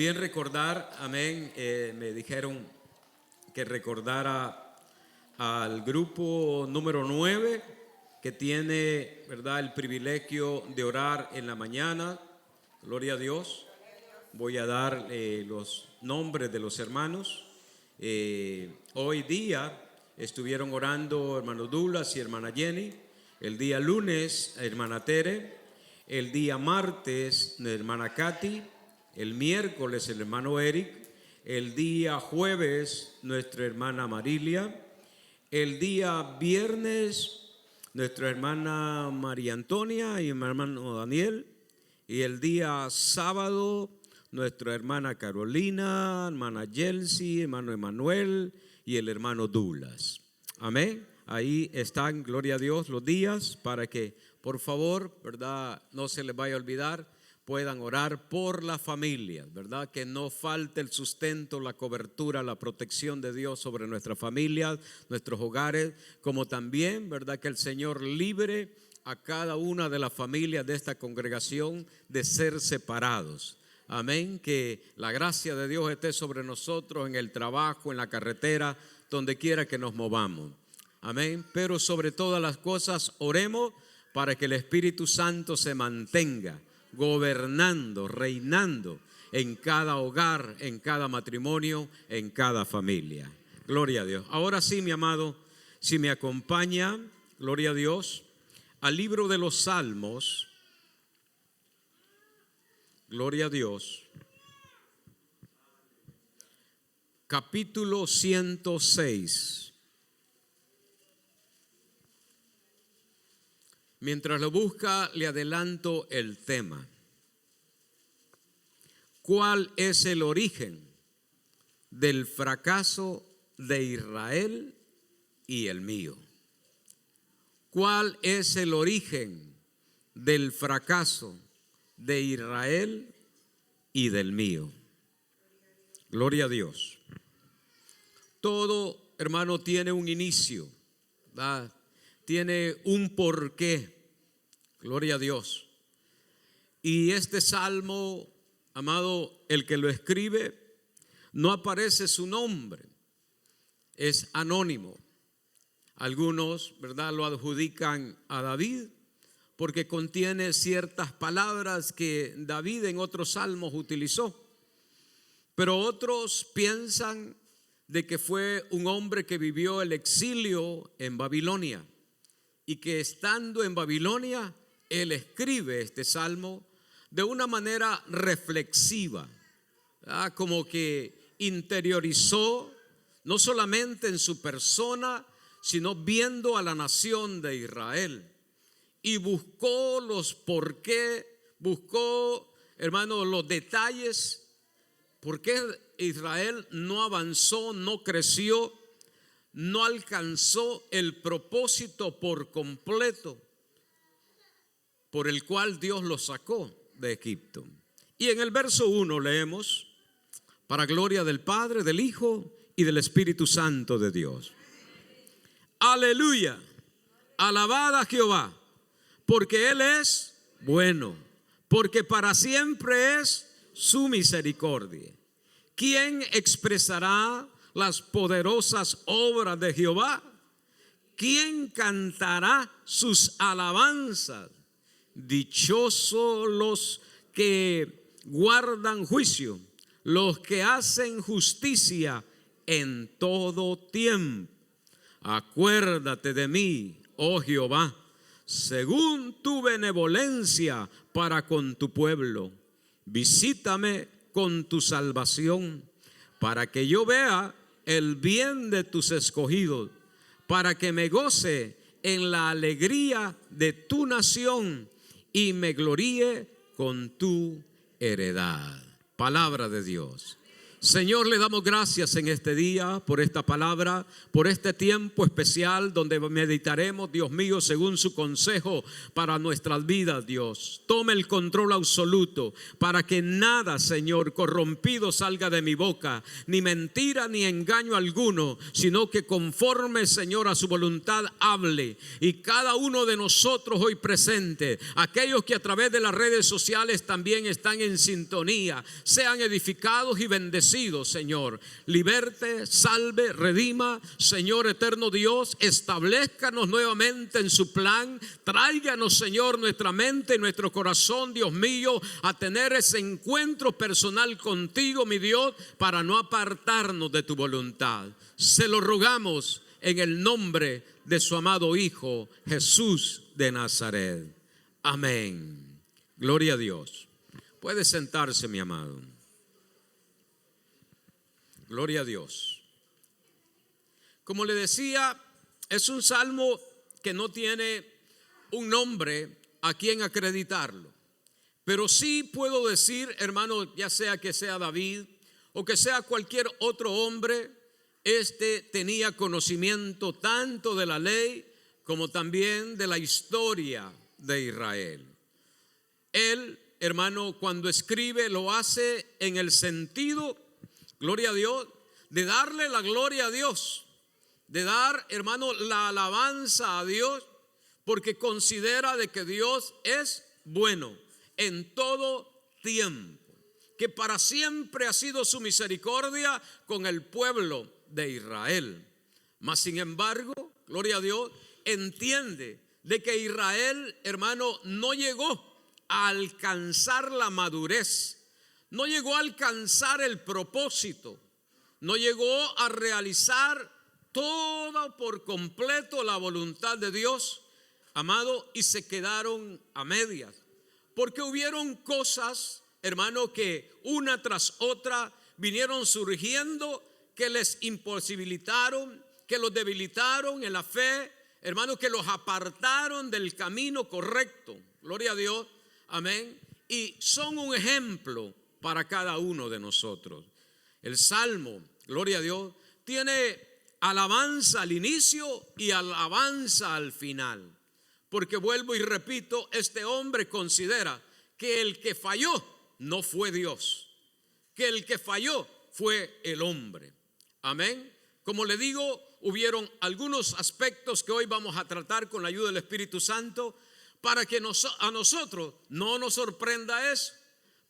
Bien recordar, amén, me dijeron que recordara al grupo número 9 que tiene, ¿verdad?, el privilegio de orar en la mañana. Gloria a Dios. Voy a dar los nombres de los hermanos. Hoy día estuvieron orando hermano Douglas y hermana Jenny. El día lunes, hermana Tere. El día martes, hermana Katy. El miércoles, el hermano Eric. El día jueves, nuestra hermana Marilia. El día viernes, nuestra hermana María Antonia y mi hermano Daniel. Y el día sábado, nuestra hermana Carolina, hermana Yelsi, hermano Emanuel y el hermano Douglas. Amén. Ahí están, gloria a Dios, los días para que, por favor, ¿verdad?, no se les vaya a olvidar, puedan orar por la familia, ¿verdad? Que no falte el sustento, la cobertura, la protección de Dios sobre nuestras familias, nuestros hogares, como también, ¿verdad?, que el Señor libre a cada una de las familias de esta congregación de ser separados. Amén, que la gracia de Dios esté sobre nosotros en el trabajo, en la carretera, donde quiera que nos movamos. Amén, pero sobre todas las cosas oremos para que el Espíritu Santo se mantenga gobernando, reinando en cada hogar, en cada matrimonio, en cada familia. Gloria a Dios. Ahora sí, mi amado, si me acompaña, gloria a Dios, al libro de los Salmos. Gloria a Dios. Capítulo 106. Mientras lo busca, le adelanto el tema. ¿Cuál es el origen del fracaso de Israel y el mío? ¿Cuál es el origen del fracaso de Israel y del mío? Gloria a Dios. Todo, hermano, tiene un inicio, ¿verdad? Tiene un porqué. Gloria a Dios. Y este salmo, amado, el que lo escribe, no aparece su nombre, es anónimo. Algunos, ¿verdad?, lo adjudican a David porque contiene ciertas palabras que David en otros salmos utilizó. Pero otros piensan de que fue un hombre que vivió el exilio en Babilonia y que estando en Babilonia, él escribe este salmo de una manera reflexiva, ¿verdad?, como que interiorizó no solamente en su persona, sino viendo a la nación de Israel y buscó los por qué, buscó, hermano, los detalles, por qué Israel no avanzó, no creció, no alcanzó el propósito por completo por el cual Dios los sacó de Egipto. Y en el verso 1 leemos: para gloria del Padre, del Hijo y del Espíritu Santo de Dios. Aleluya, alabad a Jehová, porque Él es bueno, porque para siempre es su misericordia. ¿Quién expresará las poderosas obras de Jehová? ¿Quién cantará sus alabanzas? Dichosos los que guardan juicio, los que hacen justicia en todo tiempo. Acuérdate de mí, oh Jehová, según tu benevolencia para con tu pueblo. Visítame con tu salvación, para que yo vea el bien de tus escogidos, para que me goce en la alegría de tu nación y me gloríe con tu heredad. Palabra de Dios. Señor, le damos gracias en este día por esta palabra, por este tiempo especial donde meditaremos, Dios mío, según su consejo para nuestras vidas, Dios. Tome el control absoluto para que nada, Señor, corrompido salga de mi boca, ni mentira ni engaño alguno, sino que conforme, Señor, a su voluntad hable. Y cada uno de nosotros hoy presente, aquellos que a través de las redes sociales también están en sintonía, sean edificados y bendecidos, Señor. Liberte, salve, redima, Señor eterno Dios, establezcanos nuevamente en su plan. Tráiganos, Señor, nuestra mente y nuestro corazón, Dios mío, a tener ese encuentro personal contigo, mi Dios, para no apartarnos de tu voluntad. Se lo rogamos en el nombre de su amado Hijo Jesús de Nazaret. Amén. Gloria a Dios. Puede sentarse, mi amado. Gloria a Dios. Como le decía, es un salmo que no tiene un nombre a quien acreditarlo. Pero sí puedo decir, hermano, ya sea que sea David o que sea cualquier otro hombre, tenía conocimiento tanto de la ley como también de la historia de Israel. Él, hermano, cuando escribe lo hace en el sentido, gloria a Dios, de darle la gloria a Dios, de dar, hermano, la alabanza a Dios, porque considera de que Dios es bueno en todo tiempo, que para siempre ha sido su misericordia con el pueblo de Israel. Mas sin embargo, gloria a Dios, entiende de que Israel, hermano, no llegó a alcanzar la madurez, no llegó a alcanzar el propósito, no llegó a realizar toda por completo la voluntad de Dios, amado, y se quedaron a medias, porque hubieron cosas, hermano, que una tras otra vinieron surgiendo que les imposibilitaron, que los debilitaron en la fe, hermano, que los apartaron del camino correcto. Gloria a Dios, amén. Y son un ejemplo para cada uno de nosotros. El Salmo, gloria a Dios, tiene alabanza al inicio y alabanza al final. Porque vuelvo y repito, este hombre considera que el que falló no fue Dios, que el que falló fue el hombre. Amén. Como le digo, hubieron algunos aspectos que hoy vamos a tratar con la ayuda del Espíritu Santo para que a nosotros no nos sorprenda eso,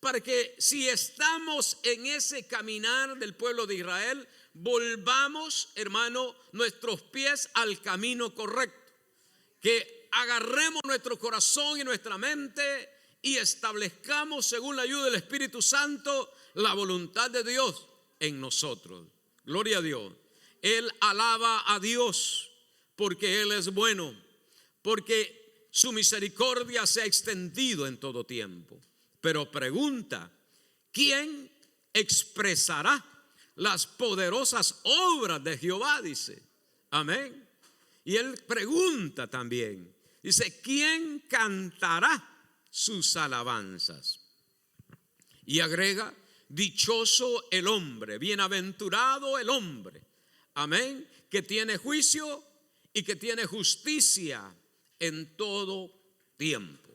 para que si estamos en ese caminar del pueblo de Israel, volvamos, hermano, nuestros pies al camino correcto, que agarremos nuestro corazón y nuestra mente y establezcamos, según la ayuda del Espíritu Santo, la voluntad de Dios en nosotros. Gloria a Dios. Él alaba a Dios porque Él es bueno, porque su misericordia se ha extendido en todo tiempo. Pero pregunta, ¿quién expresará las poderosas obras de Jehová? Dice, amén. Y él pregunta también, dice, ¿quién cantará sus alabanzas? Y agrega, dichoso el hombre, bienaventurado el hombre, amén, que tiene juicio y que tiene justicia en todo tiempo.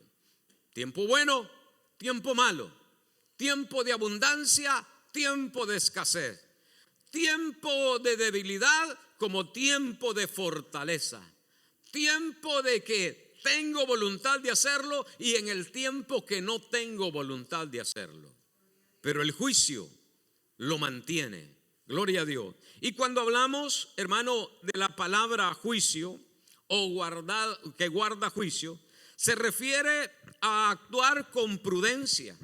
Tiempo bueno, tiempo malo, tiempo de abundancia, tiempo de escasez, tiempo de debilidad como tiempo de fortaleza, tiempo de que tengo voluntad de hacerlo y en el tiempo que no tengo voluntad de hacerlo. Pero el juicio lo mantiene, gloria a Dios. Y cuando hablamos, hermano, de la palabra juicio o que guarda juicio, se refiere a actuar con prudencia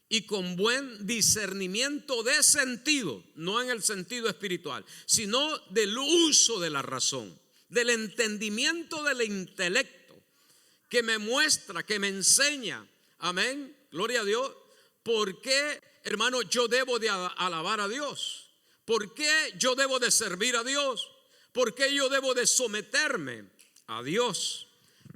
y con buen discernimiento de sentido, no en el sentido espiritual, sino del uso de la razón, del entendimiento del intelecto, que me muestra, que me enseña, amén, gloria a Dios, por qué, hermano, yo debo de alabar a Dios, por qué yo debo de servir a Dios, por qué yo debo de someterme a Dios.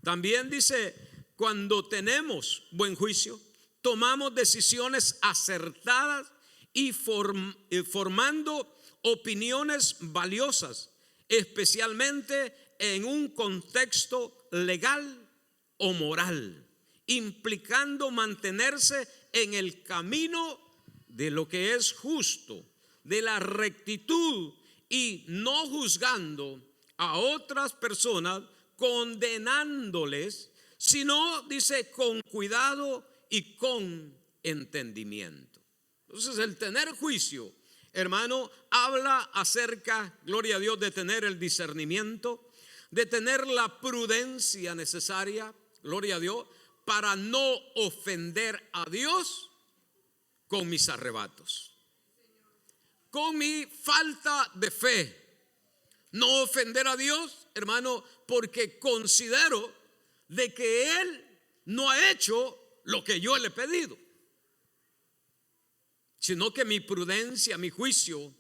También dice, cuando tenemos buen juicio, tomamos decisiones acertadas y formando opiniones valiosas, especialmente en un contexto legal o moral, implicando mantenerse en el camino de lo que es justo, de la rectitud, y no juzgando a otras personas, condenándoles, sino, dice, con cuidado y con entendimiento. Entonces, el tener juicio, hermano, habla acerca, gloria a Dios, de tener el discernimiento, de tener la prudencia necesaria, gloria a Dios, para no ofender a Dios con mis arrebatos, con mi falta de fe. No ofender a Dios, hermano, porque considero de que Él no ha hecho lo que yo le he pedido, sino que mi prudencia, mi juicio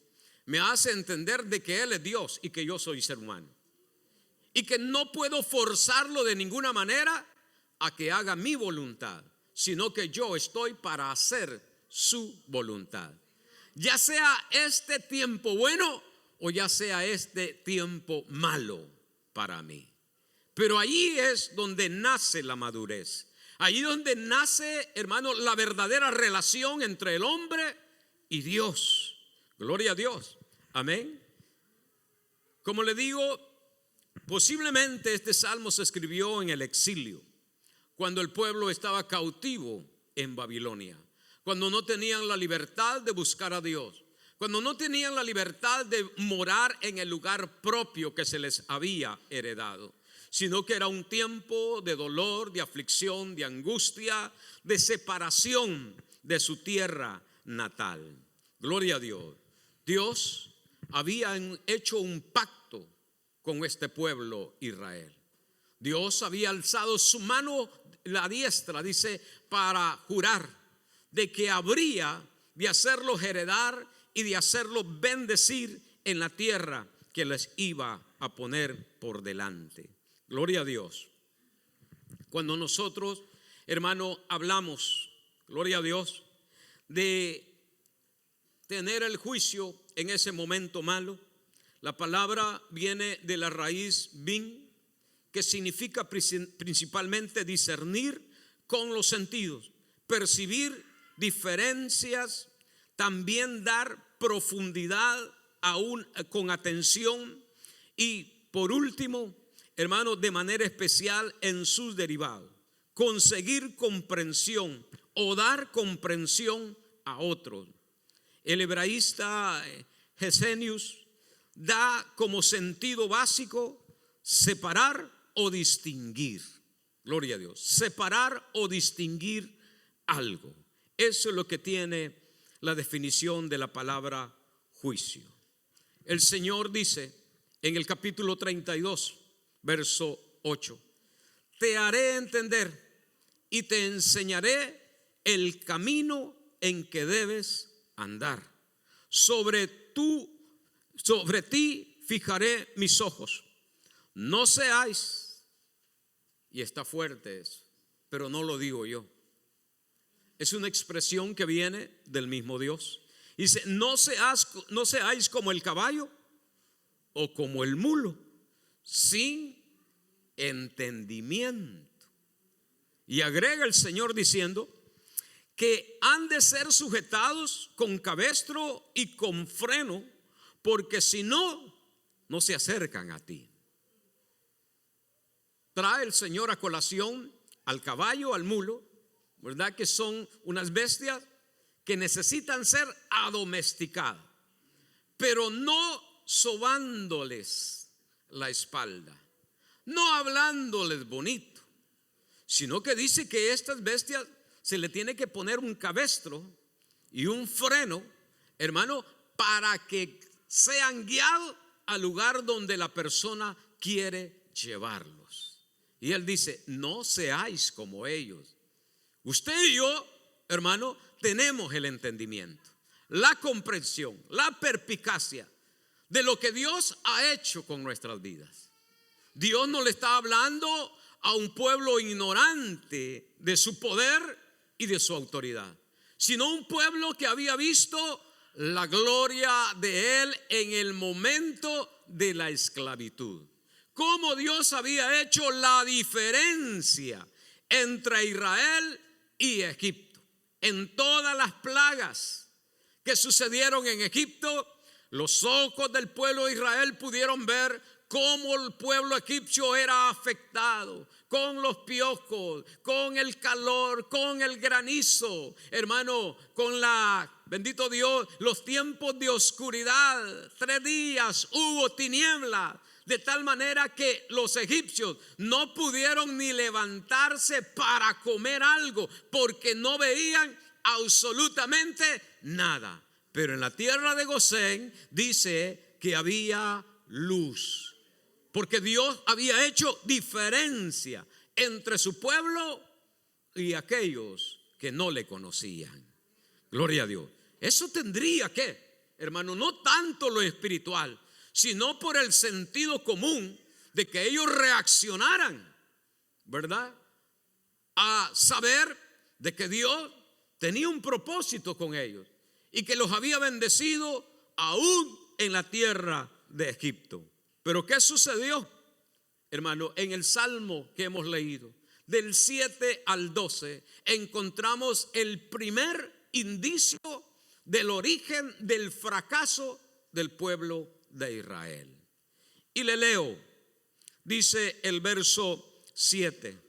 me hace entender de que Él es Dios y que yo soy ser humano, y que no puedo forzarlo de ninguna manera a que haga mi voluntad, sino que yo estoy para hacer su voluntad, ya sea este tiempo bueno o ya sea este tiempo malo para mí. Pero allí es donde nace la madurez, allí donde nace, hermano, la verdadera relación entre el hombre y Dios. Gloria a Dios, amén. Como le digo, posiblemente este salmo se escribió en el exilio, cuando el pueblo estaba cautivo en Babilonia, cuando no tenían la libertad de buscar a Dios, cuando no tenían la libertad de morar en el lugar propio que se les había heredado, sino que era un tiempo de dolor, de aflicción, de angustia, de separación de su tierra natal. Gloria a Dios. Dios había hecho un pacto con este pueblo Israel. Dios había alzado su mano, la diestra, dice, para jurar de que habría de hacerlos heredar y de hacerlos bendecir en la tierra que les iba a poner por delante. Gloria a Dios. Cuando nosotros, hermano, hablamos, gloria a Dios, de tener el juicio en ese momento malo, la palabra viene de la raíz bin, que significa principalmente discernir con los sentidos, percibir diferencias, también dar profundidad aún con atención, y por último, hermano, de manera especial en sus derivados, conseguir comprensión o dar comprensión a otros. El hebraísta Gesenius da como sentido básico separar o distinguir. Gloria a Dios. Separar o distinguir algo. Eso es lo que tiene la definición de la palabra juicio. El Señor dice en el capítulo 32, verso 8: te haré entender y te enseñaré el camino en que debes andar. Sobre ti fijaré mis ojos. No seáis, y está fuerte eso, pero no lo digo yo, es una expresión que viene del mismo Dios. Dice: no seáis como el caballo o como el mulo, sin entendimiento. Y agrega el Señor diciendo que han de ser sujetados con cabestro y con freno, porque si no, no se acercan a ti. Trae el Señor a colación al caballo, al mulo, ¿verdad? Que son unas bestias que necesitan ser adomesticadas, pero no sobándoles la espalda, no hablándoles bonito, sino que dice que estas bestias se le tiene que poner un cabestro y un freno, hermano, para que sean guiados al lugar donde la persona quiere llevarlos. Y él dice: no seáis como ellos. Usted y yo, hermano, tenemos el entendimiento, la comprensión, la perspicacia de lo que Dios ha hecho con nuestras vidas. Dios no le está hablando a un pueblo ignorante de su poder y de su autoridad, sino un pueblo que había visto la gloria de Él en el momento de la esclavitud. Cómo Dios había hecho la diferencia entre Israel y Egipto. En todas las plagas que sucedieron en Egipto, los ojos del pueblo de Israel pudieron ver cómo el pueblo egipcio era afectado con los piojos, con el calor, con el granizo, hermano, con bendito Dios, los tiempos de oscuridad. 3 días hubo tinieblas, de tal manera que los egipcios no pudieron ni levantarse para comer algo, porque no veían absolutamente nada. Pero en la tierra de Gosén dice que había luz, porque Dios había hecho diferencia entre su pueblo y aquellos que no le conocían. Gloria a Dios. Eso tendría que, hermano, no tanto lo espiritual, sino por el sentido común de que ellos reaccionaran, ¿verdad? A saber de que Dios tenía un propósito con ellos y que los había bendecido aún en la tierra de Egipto. Pero ¿qué sucedió, hermano? En el Salmo que hemos leído, del 7 al 12, encontramos el primer indicio del origen del fracaso del pueblo de Israel. Y le leo, dice el verso 7: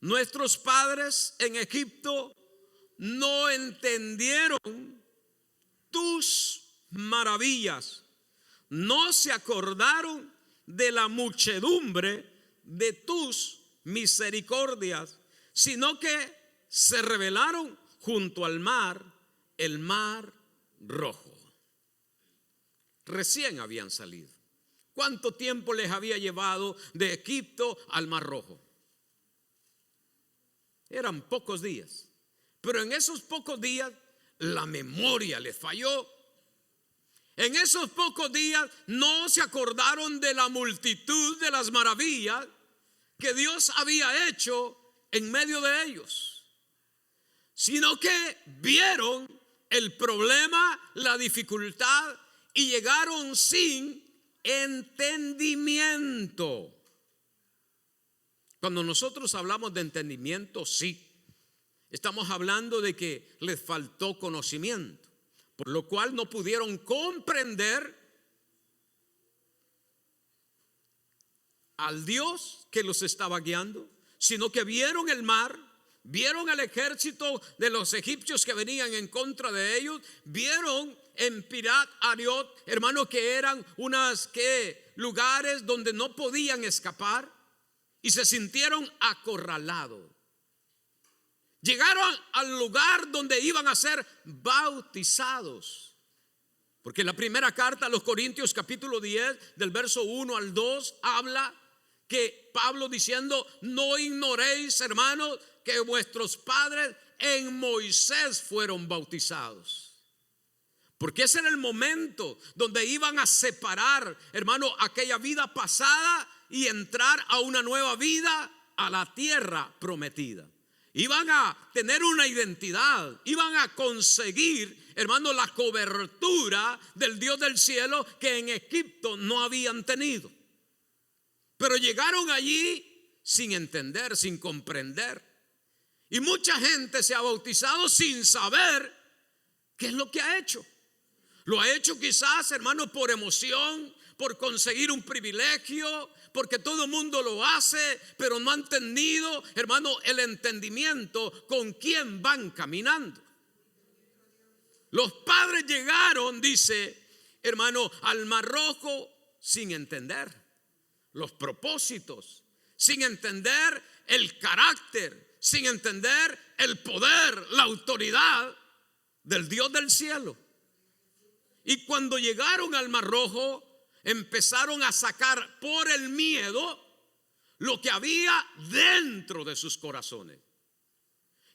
nuestros padres en Egipto no entendieron tus maravillas, no se acordaron de la muchedumbre de tus misericordias, sino que se rebelaron junto al mar, el mar rojo. Recién habían salido. ¿Cuánto tiempo les había llevado de Egipto al mar rojo? Eran pocos días, pero en esos pocos días la memoria les falló. En esos pocos días no se acordaron de la multitud de las maravillas que Dios había hecho en medio de ellos, sino que vieron el problema, la dificultad, y llegaron sin entendimiento. Cuando nosotros hablamos de entendimiento, sí, estamos hablando de que les faltó conocimiento, por lo cual no pudieron comprender al Dios que los estaba guiando, sino que vieron el mar, vieron el ejército de los egipcios que venían en contra de ellos, vieron en Pirat Ariot, hermanos, que eran lugares donde no podían escapar, y se sintieron acorralados. Llegaron al lugar donde iban a ser bautizados, porque la primera carta a los Corintios capítulo 10 del verso 1 al 2 habla que Pablo diciendo: no ignoréis, hermanos, que vuestros padres en Moisés fueron bautizados. Porque ese era el momento donde iban a separar, hermano, aquella vida pasada y entrar a una nueva vida, a la tierra prometida. Iban a tener una identidad, iban a conseguir, hermano, la cobertura del Dios del cielo que en Egipto no habían tenido. Pero llegaron allí sin entender, sin comprender. Y mucha gente se ha bautizado sin saber qué es lo que ha hecho. Lo ha hecho quizás, hermano, por emoción, por conseguir un privilegio, porque todo el mundo lo hace, pero no han tenido, hermano, el entendimiento con quién van caminando. Los padres llegaron, dice, hermano, al Mar Rojo sin entender los propósitos, sin entender el carácter, sin entender el poder, la autoridad del Dios del cielo. Y cuando llegaron al Mar Rojo, empezaron a sacar por el miedo lo que había dentro de sus corazones.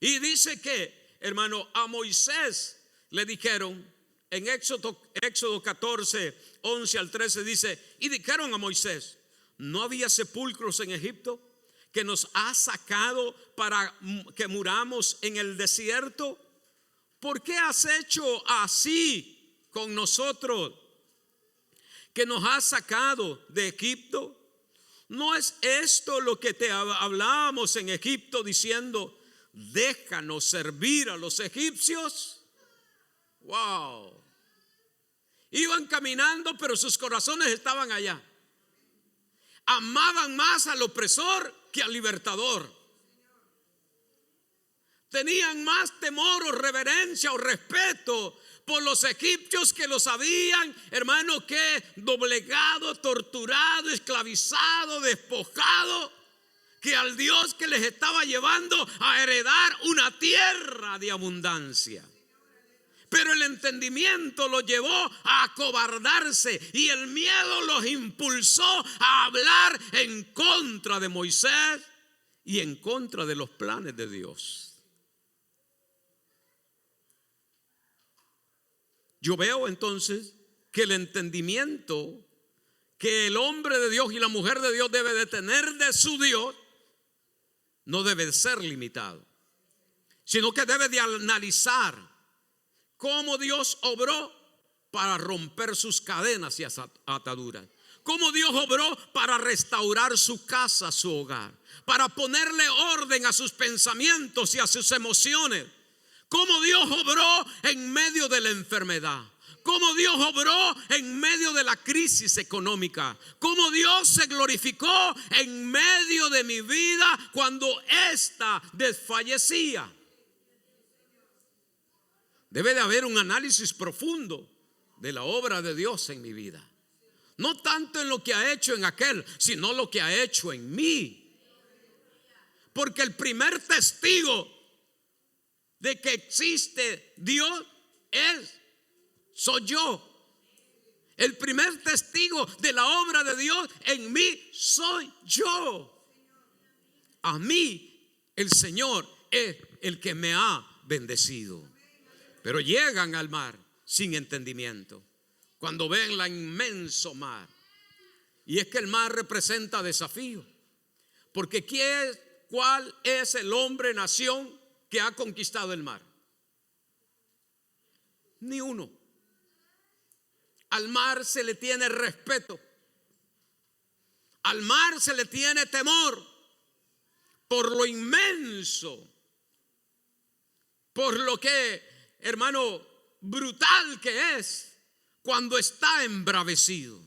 Y dice que, hermano, a Moisés le dijeron en Éxodo 14, 11 al 13 dice: y dijeron a Moisés: ¿no había sepulcros en Egipto que nos ha sacado para que muramos en el desierto? ¿por qué has hecho así con nosotros, que nos has sacado de Egipto? ¿No es esto lo que te hablábamos en Egipto diciendo, déjanos servir a los egipcios? Wow. Iban caminando, pero sus corazones estaban allá. Amaban más al opresor que al libertador. Tenían más temor o reverencia o respeto por los egipcios, que los habían, hermano, que doblegado, torturado, esclavizado, despojado, que al Dios que les estaba llevando a heredar una tierra de abundancia. Pero el entendimiento los llevó a acobardarse, y el miedo los impulsó a hablar en contra de Moisés y en contra de los planes de Dios. Yo veo entonces que el entendimiento que el hombre de Dios y la mujer de Dios debe de tener de su Dios no debe de ser limitado, sino que debe de analizar cómo Dios obró para romper sus cadenas y ataduras. Cómo Dios obró para restaurar su casa, su hogar, para ponerle orden a sus pensamientos y a sus emociones. Cómo Dios obró en medio de la enfermedad. Cómo Dios obró en medio de la crisis económica. Cómo Dios se glorificó en medio de mi vida cuando ésta desfallecía. Debe de haber un análisis profundo de la obra de Dios en mi vida. No tanto en lo que ha hecho en aquel, sino lo que ha hecho en mí. Porque el primer testigo de que existe Dios soy yo. El primer testigo de la obra de Dios en mí soy yo. A mí el Señor es el que me ha bendecido. Pero llegan al mar sin entendimiento, cuando ven la inmenso mar. Y es que el mar representa desafío, porque ¿cuál es el hombre nación que ha conquistado el mar? Ni uno. Al mar se le tiene respeto, al mar se le tiene temor por lo inmenso, por lo que, hermano, brutal que es cuando está embravecido.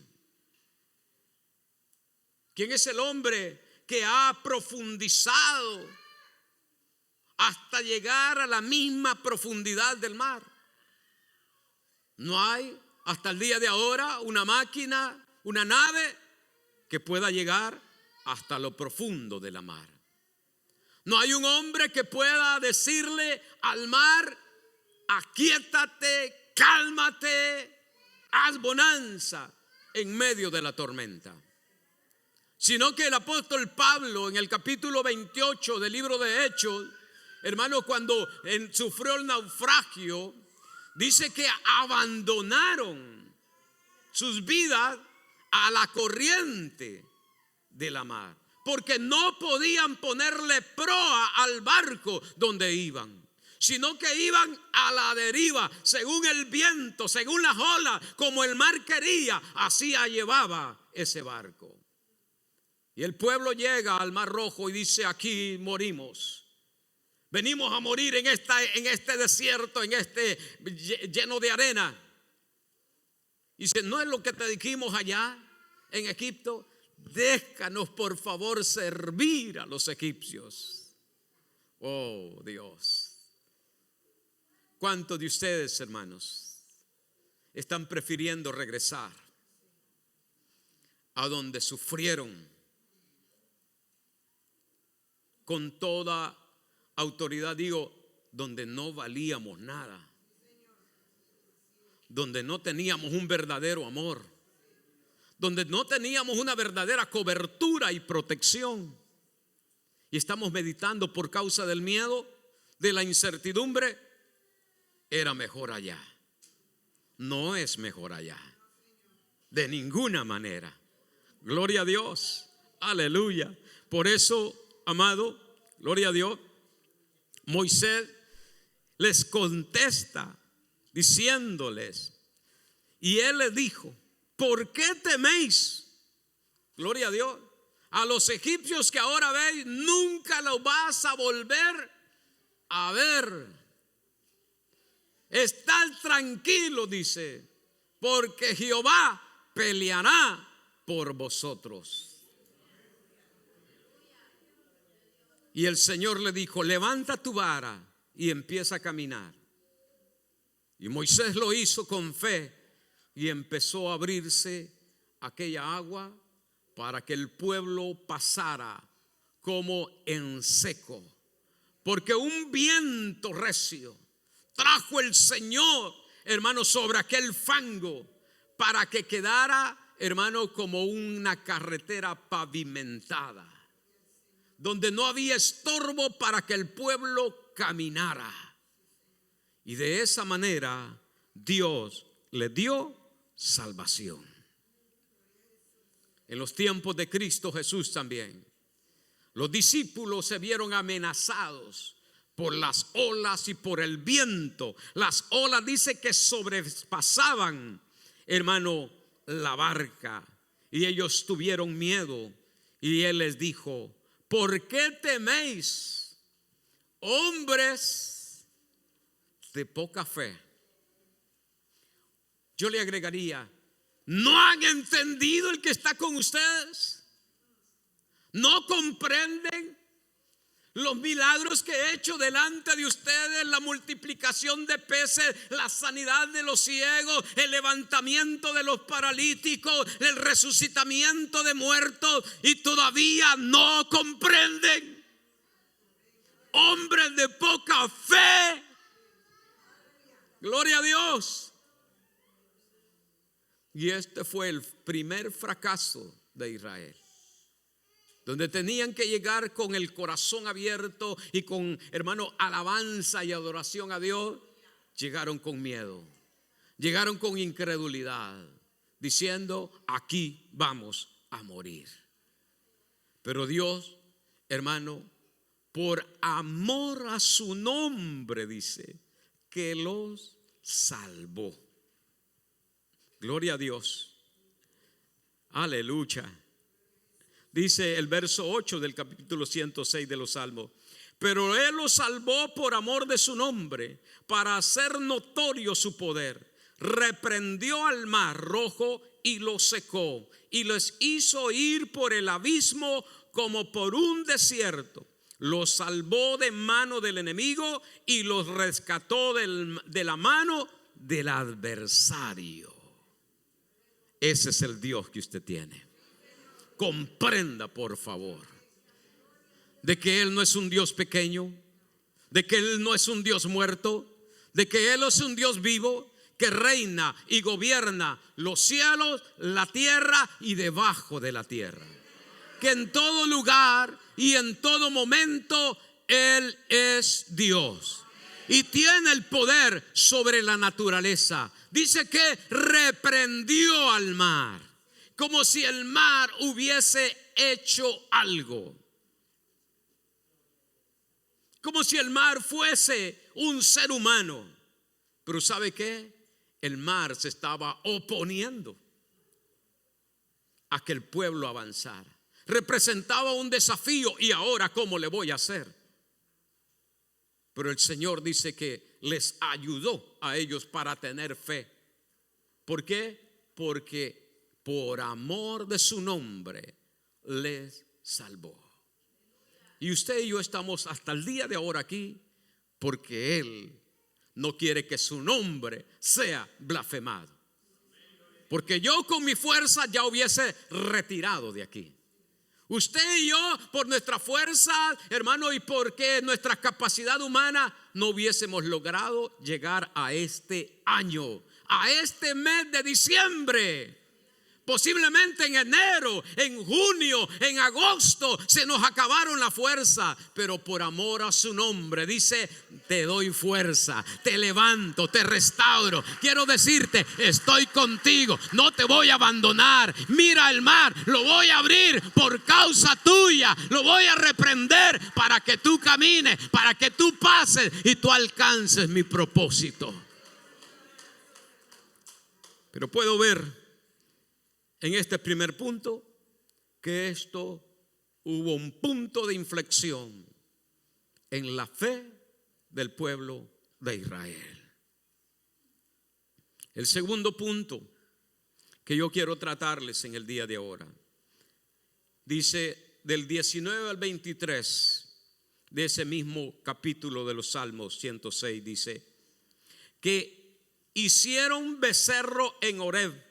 ¿Quién es el hombre que ha profundizado hasta llegar a la misma profundidad del mar? No hay hasta el día de ahora una máquina, una nave que pueda llegar hasta lo profundo de la mar. No hay un hombre que pueda decirle al mar: aquíétate, cálmate, haz bonanza en medio de la tormenta. Sino que el apóstol Pablo, en el capítulo 28 del libro de Hechos, hermano, cuando sufrió el naufragio, dice que abandonaron sus vidas a la corriente de la mar, porque no podían ponerle proa al barco donde iban, sino que iban a la deriva, según el viento, según las olas, como el mar quería, así llevaba ese barco. Y el pueblo llega al Mar Rojo y dice: aquí morimos. Venimos a morir en este desierto, lleno de arena. Y dice: ¿no es lo que te dijimos allá en Egipto? Déjanos por favor servir a los egipcios. Oh Dios. ¿Cuántos de ustedes, hermanos, están prefiriendo regresar a donde sufrieron con toda autoridad? Digo, donde no valíamos nada, donde no teníamos un verdadero amor, donde no teníamos una verdadera cobertura y protección, y estamos meditando por causa del miedo, de la incertidumbre. Era mejor allá. No es mejor allá, de ninguna manera. Gloria a Dios, aleluya. Por eso, amado, gloria a Dios, Moisés les contesta diciéndoles, y él les dijo, ¿por qué teméis? Gloria a Dios. A los egipcios que ahora veis, nunca los vas a volver a ver. Estad tranquilo, dice, porque Jehová peleará por vosotros. Y el Señor le dijo, levanta tu vara y empieza a caminar. Y Moisés lo hizo con fe y empezó a abrirse aquella agua para que el pueblo pasara como en seco. Porque un viento recio trajo el Señor, hermano, sobre aquel fango para que quedara, hermano, como una carretera pavimentada, donde no había estorbo para que el pueblo caminara. Y de esa manera Dios le dio salvación. En los tiempos de Cristo Jesús también, los discípulos se vieron amenazados por las olas y por el viento. Las olas dice que sobrepasaban, hermano, la barca, y ellos tuvieron miedo. Y él les dijo, ¿por qué teméis, hombres de poca fe? Yo le agregaría, ¿no han entendido el que está con ustedes? ¿No comprenden los milagros que he hecho delante de ustedes? La multiplicación de peces, la sanidad de los ciegos, el levantamiento de los paralíticos, el resucitamiento de muertos, y todavía no comprenden. Hombres de poca fe. Gloria a Dios. Y este fue el primer fracaso de Israel, donde tenían que llegar con el corazón abierto y con, hermano, alabanza y adoración a Dios. Llegaron con miedo, llegaron con incredulidad, diciendo, aquí vamos a morir. Pero Dios, hermano, por amor a su nombre, dice, que los salvó. Gloria a Dios. Aleluya. Dice el verso 8 del capítulo 106 de los Salmos, pero Él los salvó por amor de su nombre, para hacer notorio su poder. Reprendió al mar rojo y lo secó, y les hizo ir por el abismo como por un desierto. Los salvó de mano del enemigo y los rescató de la mano del adversario. Ese es el Dios que usted tiene. Comprenda, por favor, de que Él no es un Dios pequeño, de que Él no es un Dios muerto, de que Él es un Dios vivo que reina y gobierna los cielos, la tierra y debajo de la tierra. Que en todo lugar y en todo momento Él es Dios y tiene el poder sobre la naturaleza. Dice que reprendió al mar, como si el mar hubiese hecho algo, como si el mar fuese un ser humano. Pero ¿sabe qué? El mar se estaba oponiendo a que el pueblo avanzara. Representaba un desafío. Y ahora, ¿cómo le voy a hacer? Pero el Señor dice que les ayudó a ellos para tener fe. ¿Por qué? Porque por amor de su nombre les salvó. Y usted y yo estamos hasta el día de ahora aquí porque Él no quiere que su nombre sea blasfemado. Porque yo con mi fuerza ya hubiese retirado de aquí. Usted y yo, por nuestra fuerza, hermano, y porque nuestra capacidad humana, no hubiésemos logrado llegar a este año, a este mes de diciembre. Posiblemente en enero, en junio, en agosto se nos acabaron la fuerza, pero por amor a su nombre dice: te doy fuerza, te levanto, te restauro. Quiero decirte, estoy contigo, no te voy a abandonar. Mira el mar, lo voy a abrir por causa tuya, lo voy a reprender para que tú camines, para que tú pases y tú alcances mi propósito. Pero puedo ver en este primer punto que esto hubo un punto de inflexión en la fe del pueblo de Israel. El segundo punto que yo quiero tratarles en el día de ahora dice del 19 al 23 de ese mismo capítulo de los Salmos 106, dice que hicieron becerro en Horeb,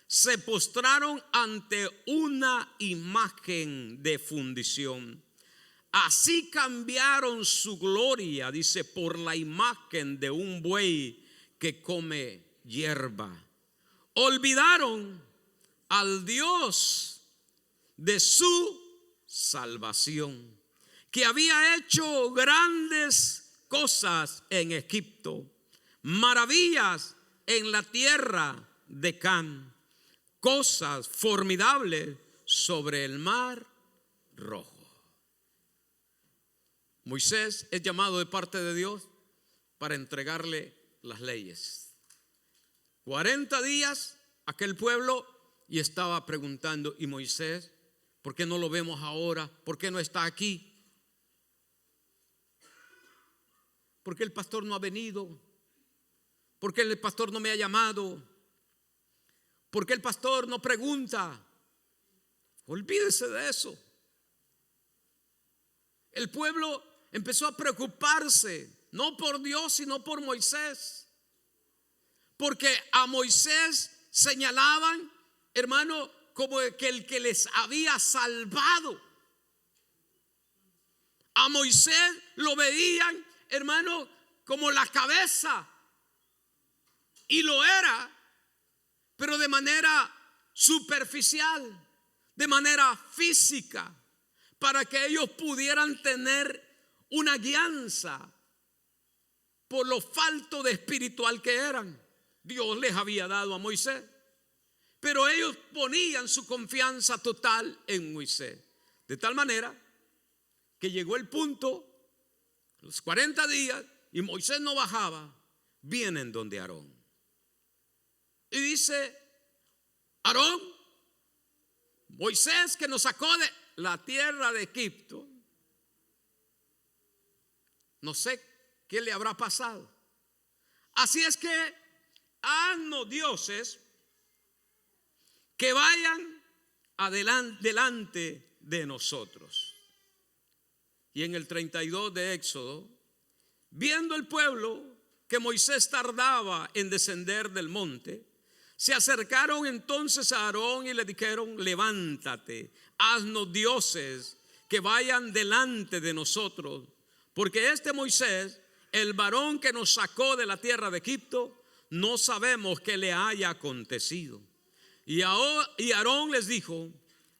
se postraron ante una imagen de fundición. Así cambiaron su gloria, dice, por la imagen de un buey que come hierba. Olvidaron al Dios de su salvación, que había hecho grandes cosas en Egipto, maravillas en la tierra de Canaán, cosas formidables sobre el mar rojo. Moisés es llamado de parte de Dios para entregarle las leyes. 40 días aquel pueblo y estaba preguntando: ¿y Moisés? ¿Por qué no lo vemos ahora? ¿Por qué no está aquí? ¿Por qué el pastor no ha venido? ¿Por qué el pastor no me ha llamado? ¿Por qué el pastor no pregunta? Olvídese de eso. El pueblo empezó a preocuparse, no por Dios, sino por Moisés. Porque a Moisés señalaban, hermano, como que el que les había salvado. A Moisés lo veían, hermano, como la cabeza. Y lo era, pero de manera superficial, de manera física, para que ellos pudieran tener una guianza por lo falto de espiritual que eran. Dios les había dado a Moisés, pero ellos ponían su confianza total en Moisés, de tal manera que llegó el punto, los 40 días, y Moisés no bajaba. Vienen donde Aarón y dice: Aarón, Moisés, que nos sacó de la tierra de Egipto, no sé qué le habrá pasado. Así es que haznos dioses que vayan delante de nosotros. Y en el 32 de Éxodo, viendo el pueblo que Moisés tardaba en descender del monte, se acercaron entonces a Aarón y le dijeron: levántate, haznos dioses que vayan delante de nosotros, porque este Moisés, el varón que nos sacó de la tierra de Egipto, no sabemos qué le haya acontecido. Y Aarón les dijo: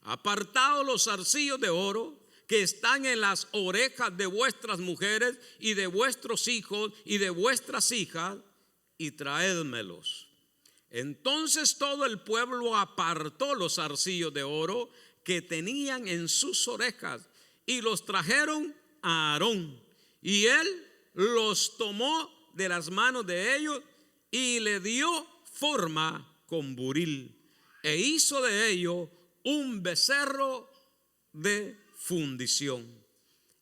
apartaos los zarcillos de oro que están en las orejas de vuestras mujeres y de vuestros hijos y de vuestras hijas, y traédmelos. Entonces todo el pueblo apartó los zarcillos de oro que tenían en sus orejas y los trajeron a Aarón, y él los tomó de las manos de ellos y le dio forma con buril, e hizo de ellos un becerro de fundición.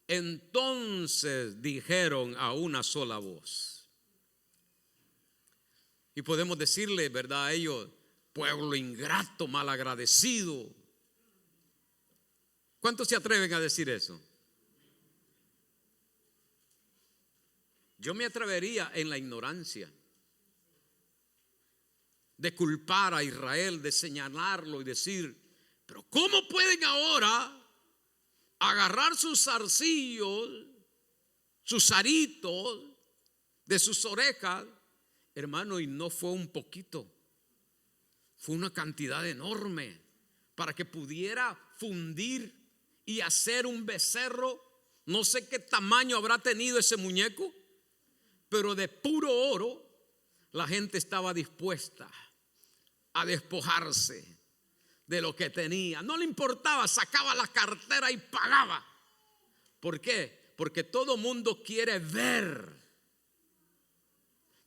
Entonces dijeron a una sola voz. Y podemos decirle, ¿verdad?, a ellos: pueblo ingrato, malagradecido. ¿Cuántos se atreven a decir eso? Yo me atrevería en la ignorancia de culpar a Israel, de señalarlo y decir: pero ¿cómo pueden ahora agarrar sus zarcillos, sus aritos de sus orejas, hermano? Y no fue un poquito, fue una cantidad enorme para que pudiera fundir y hacer un becerro. No sé qué tamaño habrá tenido ese muñeco, pero de puro oro la gente estaba dispuesta a despojarse de lo que tenía. No le importaba, sacaba la cartera y pagaba. ¿Por qué? Porque todo mundo quiere ver,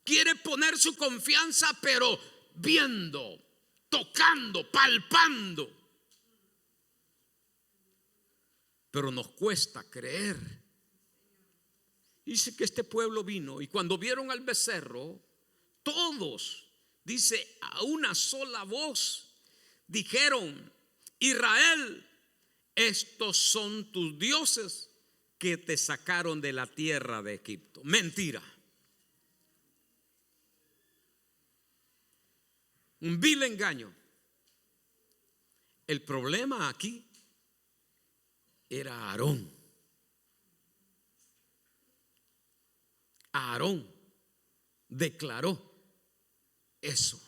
quiere poner su confianza, pero viendo, tocando, palpando. Pero nos cuesta creer. Dice que este pueblo vino y cuando vieron al becerro, todos, dice, a una sola voz dijeron: Israel, estos son tus dioses que te sacaron de la tierra de Egipto. Mentira. Un vil engaño. El problema aquí era Aarón. Aarón declaró eso.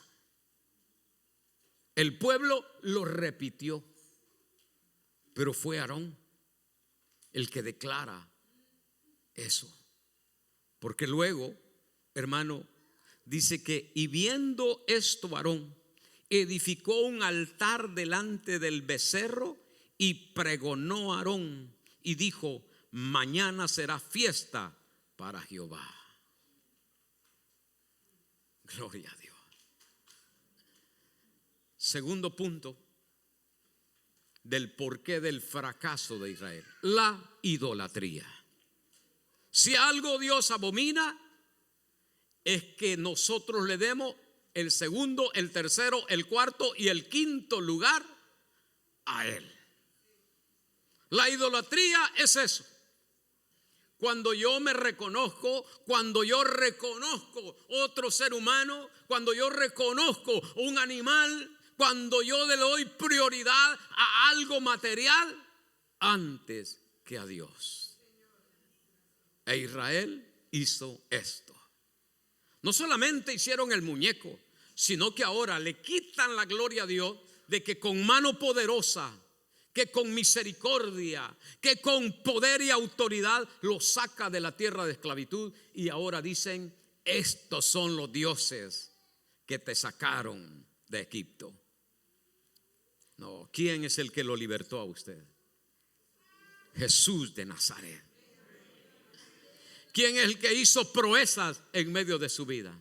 El pueblo lo repitió, pero fue Aarón el que declara eso. Porque luego, hermano, dice que y viendo esto Aarón edificó un altar delante del becerro y pregonó a Aarón y dijo: mañana será fiesta para Jehová. Gloria a Dios. Segundo punto del porqué del fracaso de Israel: la idolatría. Si algo Dios abomina, es que nosotros le demos el segundo, el tercero, el cuarto y el quinto lugar a Él. La idolatría es eso. Cuando yo me reconozco, cuando yo reconozco otro ser humano, cuando yo reconozco un animal, cuando yo le doy prioridad a algo material antes que a Dios. E Israel hizo esto. No solamente hicieron el muñeco, sino que ahora le quitan la gloria a Dios de que con mano poderosa, que con misericordia, que con poder y autoridad lo saca de la tierra de esclavitud. Y ahora dicen: estos son los dioses que te sacaron de Egipto. No, ¿quién es el que lo libertó a usted? Jesús de Nazaret. ¿Quién es el que hizo proezas en medio de su vida?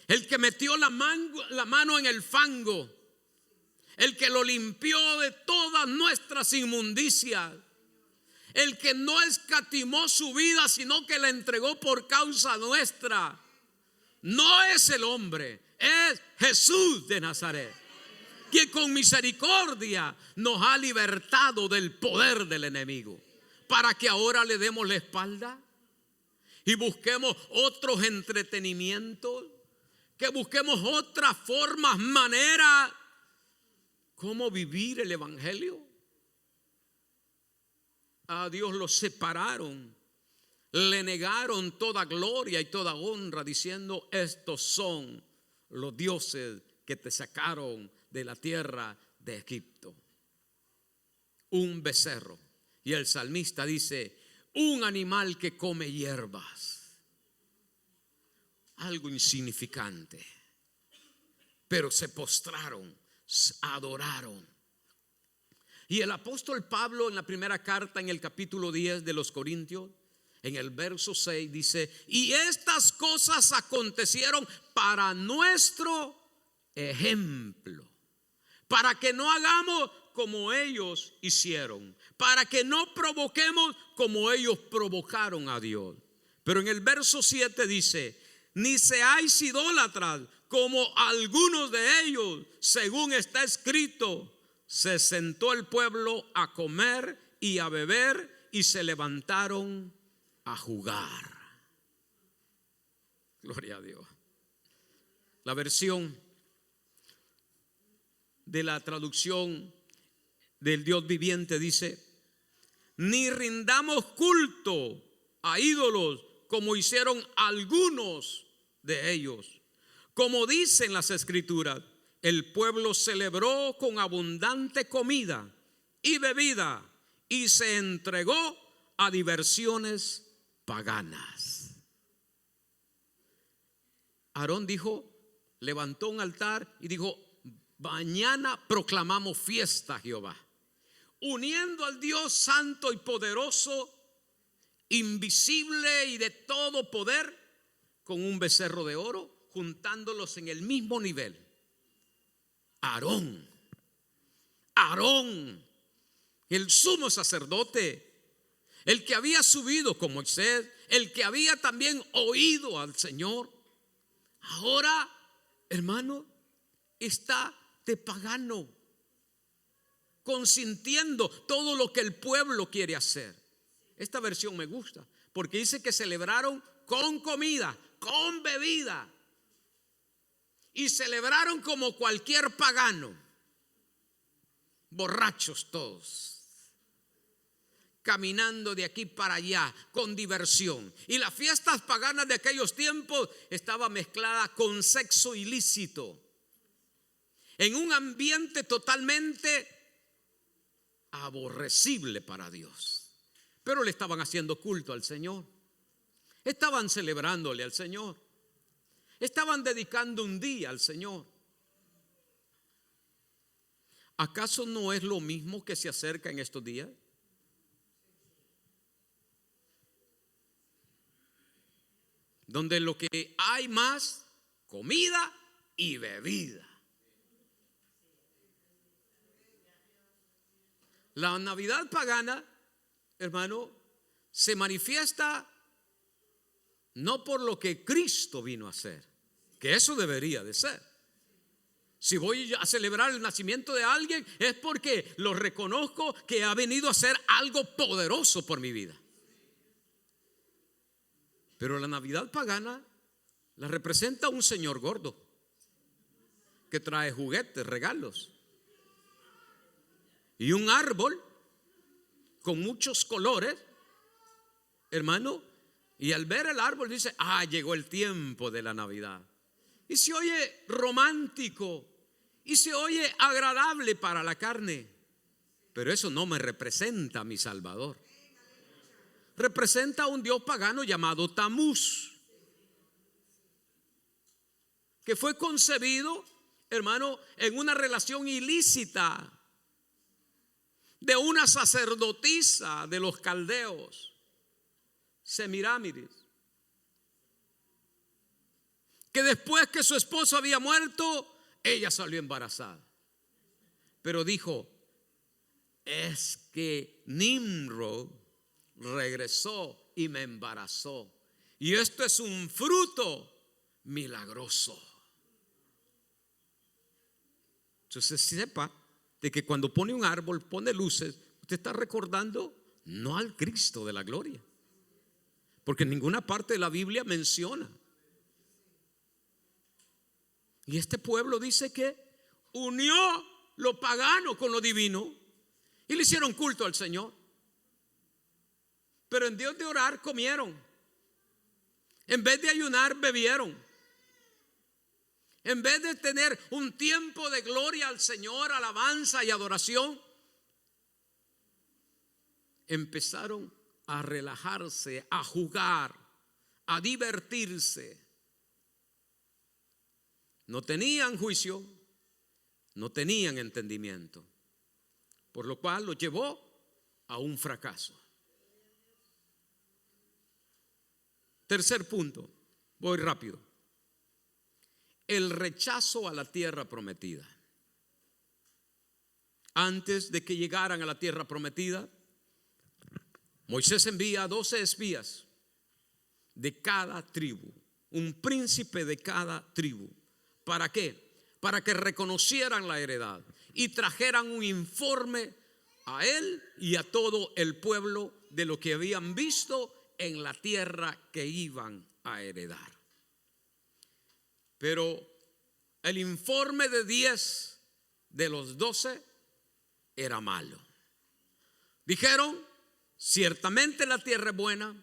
El que metió la mano en el fango, el que lo limpió de todas nuestras inmundicias, el que no escatimó su vida, sino que la entregó por causa nuestra. No es el hombre, es Jesús de Nazaret, que con misericordia nos ha libertado del poder del enemigo, para que ahora le demos la espalda y busquemos otros entretenimientos, que busquemos otras formas, maneras, cómo vivir el evangelio. A Dios lo separaron, le negaron toda gloria y toda honra, diciendo: estos son los dioses que te sacaron de la tierra de Egipto. Un becerro. Y el salmista dice: un animal que come hierbas. Algo insignificante. Pero se postraron, adoraron. Y el apóstol Pablo, en la primera carta, en el capítulo 10 de los Corintios, en el verso 6 dice: y estas cosas acontecieron para nuestro ejemplo, para que no hagamos como ellos hicieron, para que no provoquemos como ellos provocaron a Dios. Pero en el verso 7 dice: ni seáis idólatras como algunos de ellos, según está escrito: se sentó el pueblo a comer y a beber y se levantaron a jugar. Gloria a Dios. La versión de la traducción del Dios viviente dice: ni rindamos culto a ídolos como hicieron algunos de ellos, como dicen las escrituras: el pueblo celebró con abundante comida y bebida y se entregó a diversiones paganas. Aarón levantó un altar y dijo: mañana proclamamos fiesta a Jehová, uniendo al Dios santo y poderoso, invisible y de todo poder, con un becerro de oro, juntándolos en el mismo nivel. Aarón, el sumo sacerdote, el que había subido con Moisés, el que había también oído al Señor, ahora, hermano, está de pagano, consintiendo todo lo que el pueblo quiere hacer. Esta versión me gusta porque dice que celebraron con comida, con bebida, y celebraron como cualquier pagano, borrachos todos, caminando de aquí para allá con diversión. Y las fiestas paganas de aquellos tiempos estaba mezclada con sexo ilícito, en un ambiente totalmente aborrecible para Dios. Pero le estaban haciendo culto al Señor, estaban celebrándole al Señor, estaban dedicando un día al Señor. ¿Acaso no es lo mismo que se acerca en estos días? Donde lo que hay más, comida y bebida. La Navidad pagana, hermano, se manifiesta no por lo que Cristo vino a hacer, que eso debería de ser. Si voy a celebrar el nacimiento de alguien, es porque lo reconozco que ha venido a hacer algo poderoso por mi vida. Pero la Navidad pagana la representa un señor gordo que trae juguetes, regalos, y un árbol con muchos colores, hermano. Y al ver el árbol dice: llegó el tiempo de la Navidad. Y se oye romántico y se oye agradable para la carne, pero eso no me representa a mi Salvador. Representa a un dios pagano llamado Tamuz, que fue concebido, hermano, en una relación ilícita de una sacerdotisa de los caldeos, Semirámides, que después que su esposo había muerto, ella salió embarazada. Pero dijo: es que Nimrod regresó y me embarazó, y esto es un fruto milagroso. Entonces sepa de que cuando pone un árbol, pone luces, usted está recordando no al Cristo de la gloria, porque en ninguna parte de la Biblia menciona. Y este pueblo dice que unió lo pagano con lo divino y le hicieron culto al Señor. Pero en Dios de orar comieron, en vez de ayunar bebieron, en vez de tener un tiempo de gloria al Señor, alabanza y adoración, empezaron a relajarse, a jugar, a divertirse. No tenían juicio, no tenían entendimiento, por lo cual los llevó a un fracaso. Tercer punto, voy rápido: el rechazo a la tierra prometida. Antes de que llegaran a la tierra prometida, Moisés envía a 12 espías de cada tribu, un príncipe de cada tribu. ¿Para qué? Para que reconocieran la heredad y trajeran un informe a él y a todo el pueblo de lo que habían visto en la tierra que iban a heredar. Pero el informe de 10 de los 12 era malo. Dijeron: ciertamente la tierra es buena,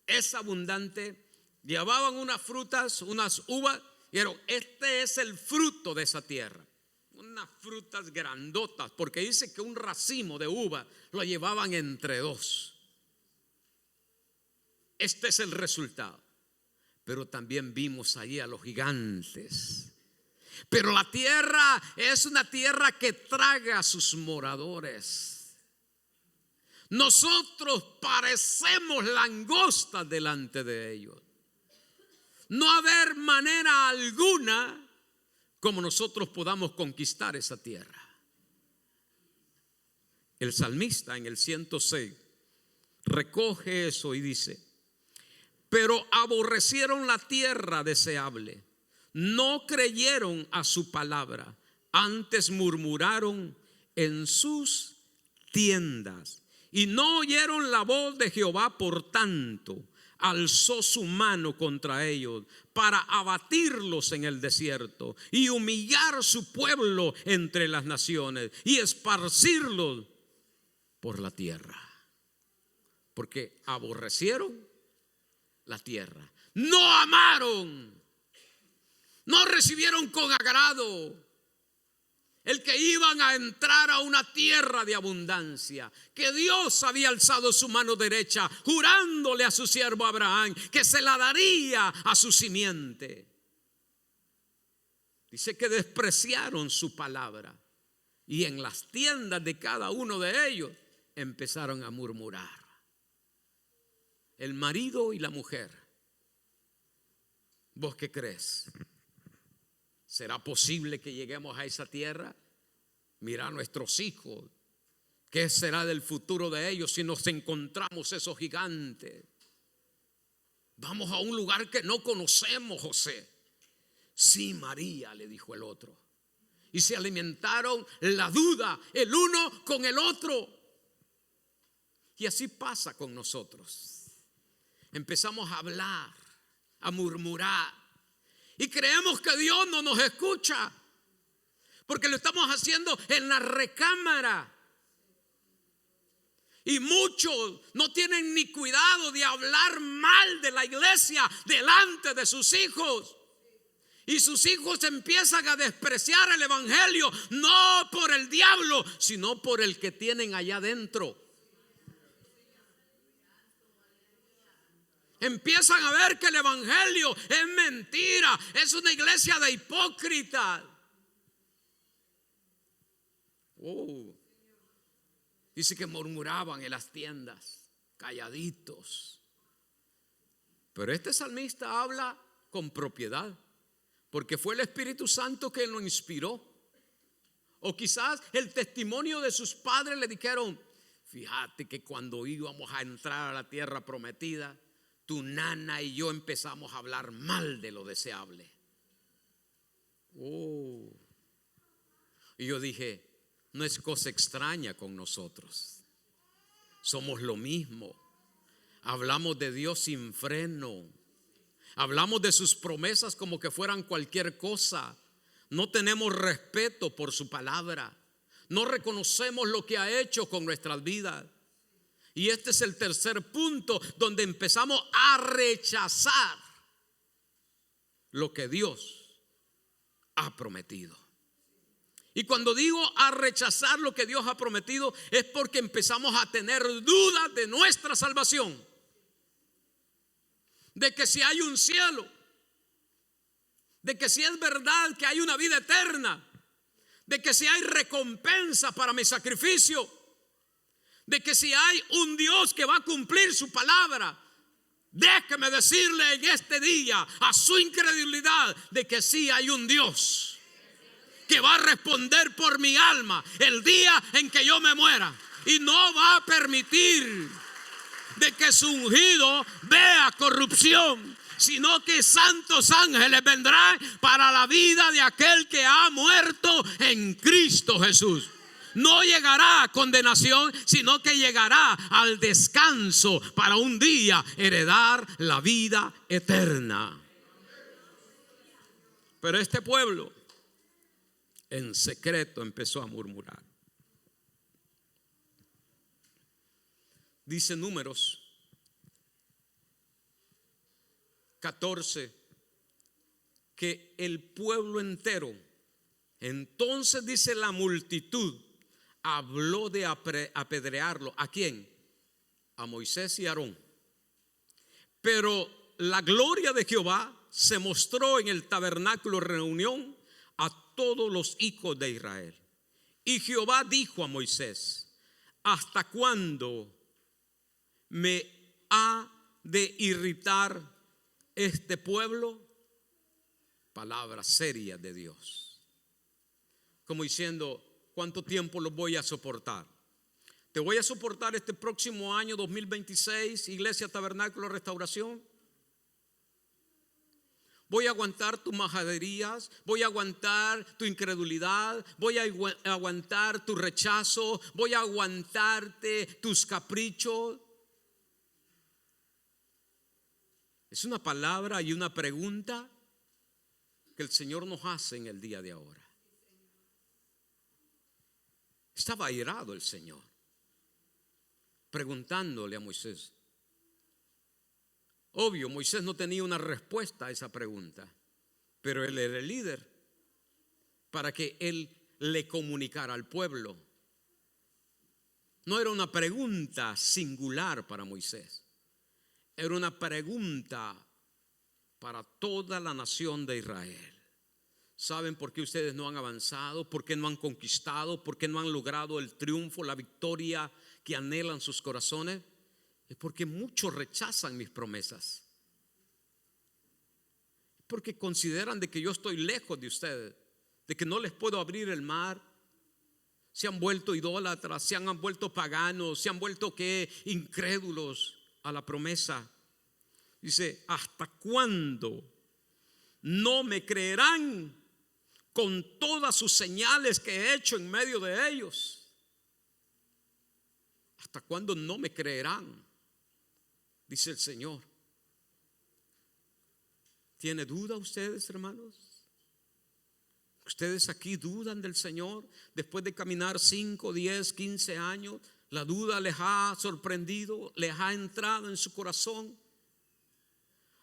es abundante. Llevaban unas frutas, unas uvas, y dijeron: este es el fruto de esa tierra. unas frutas grandotas, porque dice que un racimo de uva lo llevaban entre dos. Este es el resultado. Pero también vimos allí a los gigantes. Pero la tierra es una tierra que traga a sus moradores. Nosotros parecemos langostas delante de ellos. No haber manera alguna como nosotros podamos conquistar esa tierra. El salmista en el 106 recoge eso y dice: pero aborrecieron la tierra deseable, no creyeron a su palabra, antes murmuraron en sus tiendas y no oyeron la voz de Jehová. Por tanto, alzó su mano contra ellos para abatirlos en el desierto y humillar su pueblo entre las naciones y esparcirlos por la tierra. Porque aborrecieron la tierra, no amaron, no recibieron con agrado el que iban a entrar a una tierra de abundancia, que Dios había alzado su mano derecha, jurándole a su siervo Abraham que se la daría a su simiente. Dice que despreciaron su palabra y en las tiendas de cada uno de ellos empezaron a murmurar. El marido y la mujer. ¿Vos qué crees? ¿Será posible que lleguemos a esa tierra? Mira a nuestros hijos. ¿Qué será del futuro de ellos si nos encontramos esos gigantes? Vamos a un lugar que no conocemos, José. Sí, María, le dijo el otro. Y se alimentaron la duda el uno con el otro. Y así pasa con nosotros. Empezamos a hablar, a murmurar, y creemos que Dios no nos escucha, porque lo estamos haciendo en la recámara. Y muchos no tienen ni cuidado de hablar mal de la iglesia delante de sus hijos. Y sus hijos empiezan a despreciar el evangelio, no por el diablo, sino por el que tienen allá adentro. Empiezan a ver que el evangelio es mentira, es una iglesia de hipócritas. Dice que murmuraban en las tiendas, calladitos. Pero este salmista habla con propiedad, porque fue el Espíritu Santo que lo inspiró. O quizás el testimonio de sus padres le dijeron: fíjate que cuando íbamos a entrar a la tierra prometida, tu nana y yo empezamos a hablar mal de lo deseable. Y yo dije: no es cosa extraña con nosotros. Somos lo mismo. Hablamos de Dios sin freno. Hablamos de sus promesas como que fueran cualquier cosa. No tenemos respeto por su palabra. No reconocemos lo que ha hecho con nuestras vidas. Y este es el tercer punto, donde empezamos a rechazar lo que Dios ha prometido. Y cuando digo a rechazar lo que Dios ha prometido, es porque empezamos a tener dudas de nuestra salvación, de que si hay un cielo, de que si es verdad que hay una vida eterna, de que si hay recompensa para mi sacrificio, de que si hay un Dios que va a cumplir su palabra. Déjeme decirle en este día a su incredulidad de que sí hay un Dios que va a responder por mi alma el día en que yo me muera, y no va a permitir de que su ungido vea corrupción, sino que santos ángeles vendrán para la vida de aquel que ha muerto en Cristo Jesús. No llegará a condenación, sino que llegará al descanso para un día heredar la vida eterna. Pero este pueblo en secreto empezó a murmurar. Dice Números 14 que el pueblo entero Entonces dice la multitud habló de apedrearlo. ¿A quién? A Moisés y Aarón. Pero la gloria de Jehová se mostró en el tabernáculo de reunión a todos los hijos de Israel. Y Jehová dijo a Moisés: ¿hasta cuándo me ha de irritar este pueblo? Palabra seria de Dios. Como diciendo, ¿cuánto tiempo lo voy a soportar? Te voy a soportar este próximo año 2026, Iglesia Tabernáculo Restauración. Voy a aguantar tus majaderías, voy a aguantar tu incredulidad, voy a aguantar tu rechazo, voy a aguantarte tus caprichos. Es una palabra y una pregunta que el Señor nos hace en el día de ahora. Estaba airado el Señor, preguntándole a Moisés. Obvio, Moisés no tenía una respuesta a esa pregunta, pero él era el líder para que él le comunicara al pueblo. No era una pregunta singular para Moisés, era una pregunta para toda la nación de Israel. ¿Saben por qué ustedes no han avanzado? ¿Por qué no han conquistado? ¿Por qué no han logrado el triunfo, la victoria que anhelan sus corazones? Es porque muchos rechazan mis promesas. Porque consideran de que yo estoy lejos de ustedes, de que no les puedo abrir el mar. Se han vuelto idólatras, se han vuelto paganos, se han vuelto incrédulos a la promesa. Dice: ¿hasta cuándo no me creerán con todas sus señales que he hecho en medio de ellos? ¿Hasta cuándo no me creerán? Dice el Señor. ¿Tiene duda ustedes, hermanos? ¿Ustedes aquí dudan del Señor? Después de caminar 5, 10, 15 años, ¿la duda les ha sorprendido? ¿Les ha entrado en su corazón?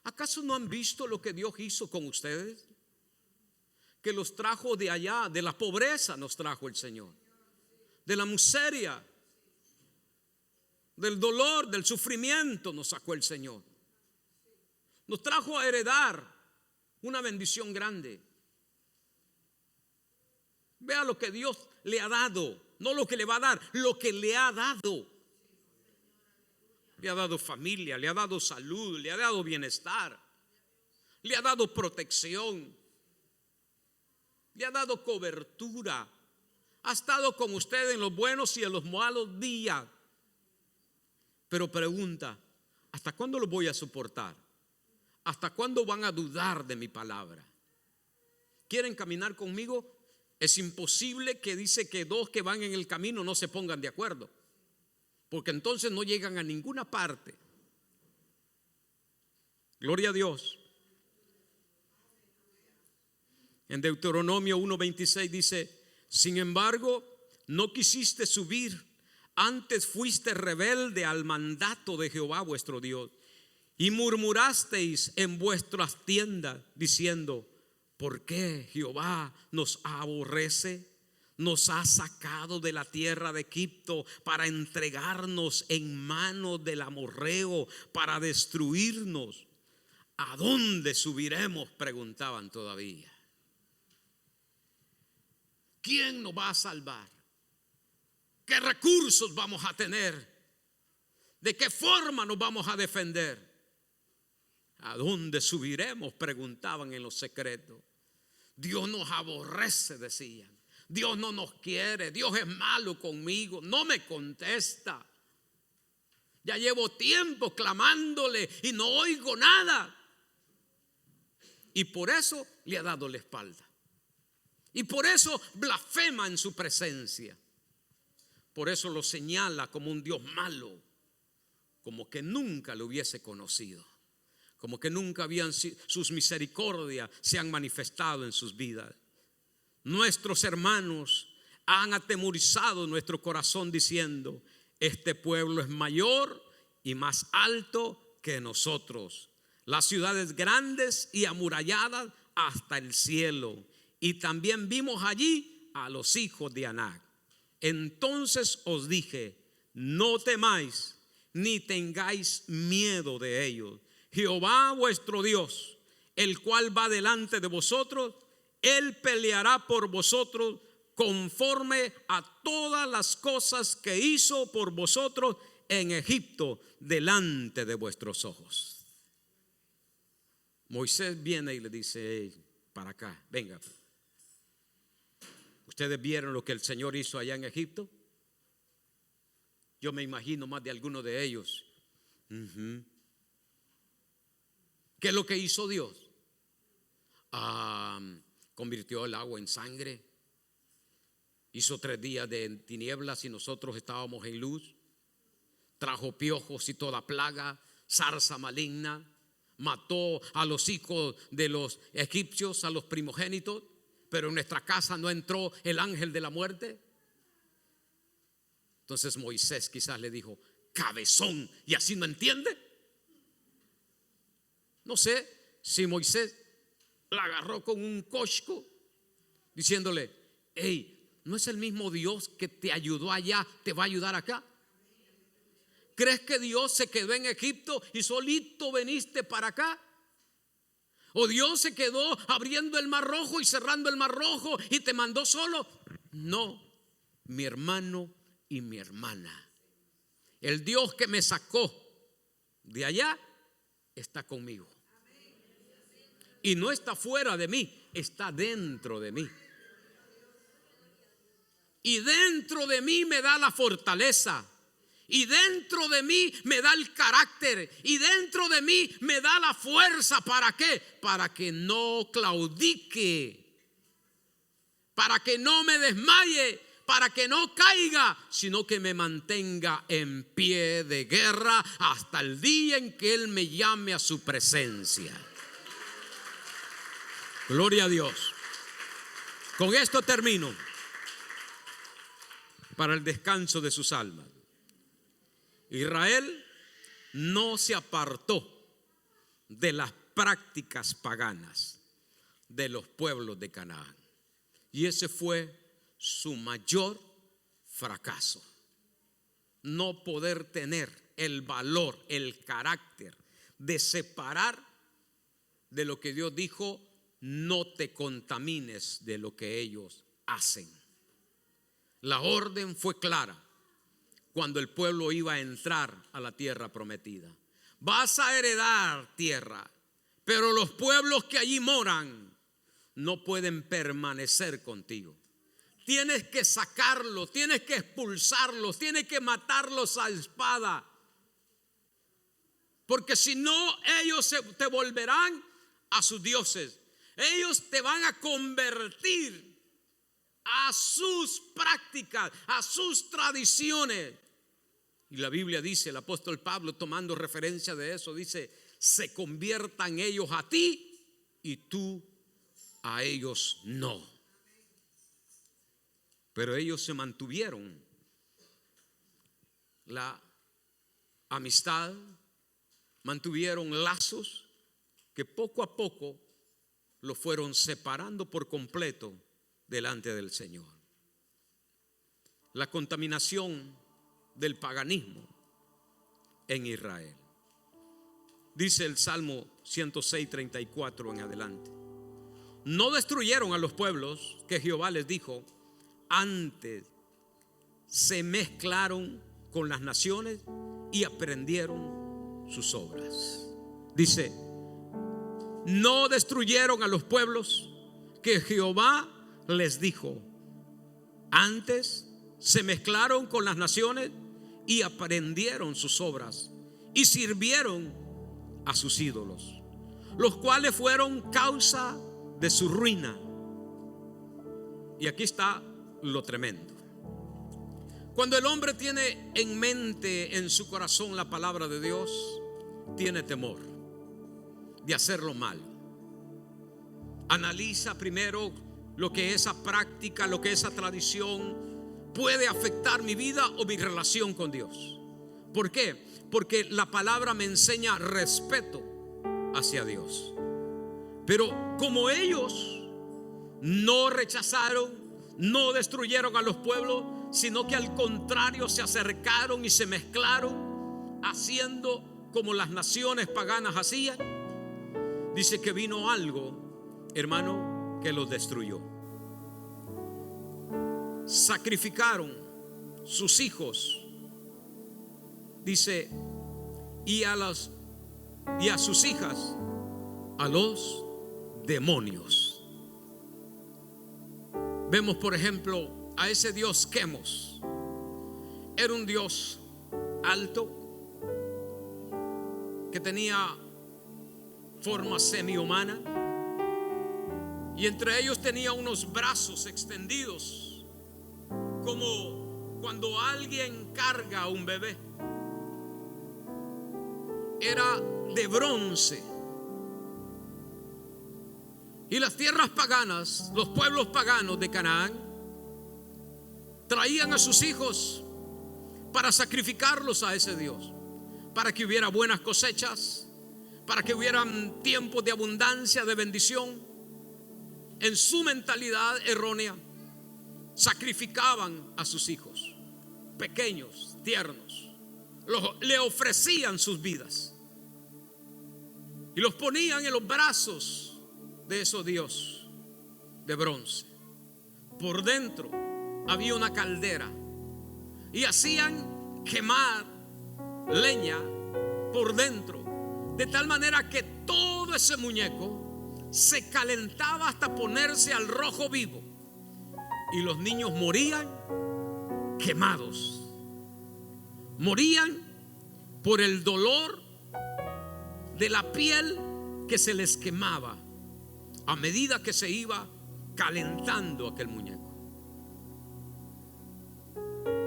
¿Acaso no han visto lo que Dios hizo con ustedes? Que los trajo de allá, de la pobreza nos trajo el Señor, de la miseria, del dolor, del sufrimiento nos sacó el Señor. Nos trajo a heredar una bendición grande. Vea lo que Dios le ha dado, no lo que le va a dar, lo que le ha dado. Le ha dado familia, le ha dado salud, le ha dado bienestar, le ha dado protección, le ha dado cobertura. Ha estado con usted en los buenos y en los malos días. Pero pregunta: ¿hasta cuándo lo voy a soportar? ¿Hasta cuándo van a dudar de mi palabra? ¿Quieren caminar conmigo? Es imposible que dice que dos que van en el camino no se pongan de acuerdo, porque entonces no llegan a ninguna parte. Gloria a Dios. En Deuteronomio 1:26 dice: sin embargo, no quisiste subir, antes fuiste rebelde al mandato de Jehová vuestro Dios, y murmurasteis en vuestras tiendas, diciendo: ¿por qué Jehová nos aborrece? Nos ha sacado de la tierra de Egipto para entregarnos en manos del amorreo, para destruirnos. ¿A dónde subiremos?, preguntaban todavía. ¿Quién nos va a salvar? ¿Qué recursos vamos a tener? ¿De qué forma nos vamos a defender? ¿A dónde subiremos?, preguntaban en los secretos. Dios nos aborrece, decían. Dios no nos quiere, Dios es malo conmigo, no me contesta. Ya llevo tiempo clamándole y no oigo nada. Y por eso le ha dado la espalda. Y por eso blasfema en su presencia. Por eso lo señala como un Dios malo, como que nunca lo hubiese conocido, como que nunca habían sus misericordias se han manifestado en sus vidas. Nuestros hermanos han atemorizado nuestro corazón diciendo: este pueblo es mayor y más alto que nosotros, las ciudades grandes y amuralladas hasta el cielo, y también vimos allí a los hijos de Anac. Entonces os dije: no temáis ni tengáis miedo de ellos. Jehová vuestro Dios, el cual va delante de vosotros, Él peleará por vosotros conforme a todas las cosas que hizo por vosotros en Egipto delante de vuestros ojos. Moisés viene y le dice: hey, para acá, venga. ¿Ustedes vieron lo que el Señor hizo allá en Egipto? Yo me imagino más de algunos de ellos. ¿Qué es lo que hizo Dios? Convirtió el agua en sangre. Hizo 3 días de tinieblas y nosotros estábamos en luz. Trajo piojos y toda plaga, zarza maligna. Mató a los hijos de los egipcios, a los primogénitos. Pero en nuestra casa no entró el ángel de la muerte. Entonces Moisés quizás le dijo: cabezón, ¿y así no entiende? No sé si Moisés la agarró con un cosco, diciéndole: hey, ¿no es el mismo Dios que te ayudó allá, te va a ayudar acá? ¿Crees que Dios se quedó en Egipto y solito veniste para acá? ¿O Dios se quedó abriendo el mar rojo y cerrando el mar rojo y te mandó solo? No, mi hermano y mi hermana, el Dios que me sacó de allá está conmigo. Y no está fuera de mí, está dentro de mí. Y dentro de mí me da la fortaleza. Y dentro de mí me da el carácter. Y dentro de mí me da la fuerza. ¿Para qué? Para que no claudique, para que no me desmaye, para que no caiga, sino que me mantenga en pie de guerra hasta el día en que Él me llame a su presencia. Gloria a Dios. Con esto termino, para el descanso de sus almas. Israel no se apartó de las prácticas paganas de los pueblos de Canaán, y ese fue su mayor fracaso. No poder tener el valor, el carácter de separar de lo que Dios dijo: no te contamines de lo que ellos hacen. La orden fue clara cuando el pueblo iba a entrar a la tierra prometida: vas a heredar tierra, pero los pueblos que allí moran no pueden permanecer contigo. Tienes que sacarlos, tienes que expulsarlos, tienes que matarlos a espada, porque si no, ellos te volverán a sus dioses. Ellos te van a convertir a sus prácticas, a sus tradiciones. Y la Biblia dice, el apóstol Pablo, tomando referencia de eso, dice: se conviertan ellos a ti y tú a ellos no. Pero ellos se mantuvieron la amistad, mantuvieron lazos que poco a poco lo fueron separando por completo delante del Señor. La contaminación del paganismo en Israel. Dice el Salmo 106:34 en adelante: no destruyeron a los pueblos que Jehová les dijo, antes se mezclaron con las naciones y aprendieron sus obras. Dice: no destruyeron a los pueblos que Jehová les dijo, antes se mezclaron con las naciones y aprendieron sus obras y sirvieron a sus ídolos, los cuales fueron causa de su ruina. Y aquí está lo tremendo. Cuando el hombre tiene en mente, en su corazón, la palabra de Dios, tiene temor de hacerlo mal. Analiza primero lo que esa práctica, lo que esa tradición puede afectar mi vida o mi relación con Dios. ¿Por qué? Porque la palabra me enseña respeto hacia Dios. Pero como ellos no rechazaron, no destruyeron a los pueblos, sino que al contrario se acercaron y se mezclaron, haciendo como las naciones paganas hacían. Dice que vino algo, hermano, que los destruyó. Sacrificaron sus hijos, dice, y a sus hijas a los demonios. Vemos, por ejemplo, a ese dios Quemos. Era un dios alto que tenía forma semi-humana, y entre ellos tenía unos brazos extendidos, como cuando alguien carga a un bebé. Era de bronce. Y las tierras paganas, los pueblos paganos de Canaán, traían a sus hijos para sacrificarlos a ese Dios, para que hubiera buenas cosechas, para que hubieran tiempos de abundancia, de bendición. En su mentalidad errónea, sacrificaban a sus hijos, pequeños, tiernos, le ofrecían sus vidas y los ponían en los brazos de esos dios de bronce. Por dentro había una caldera y hacían quemar leña por dentro, de tal manera que todo ese muñeco se calentaba hasta ponerse al rojo vivo, y los niños morían quemados, morían por el dolor de la piel que se les quemaba a medida que se iba calentando aquel muñeco.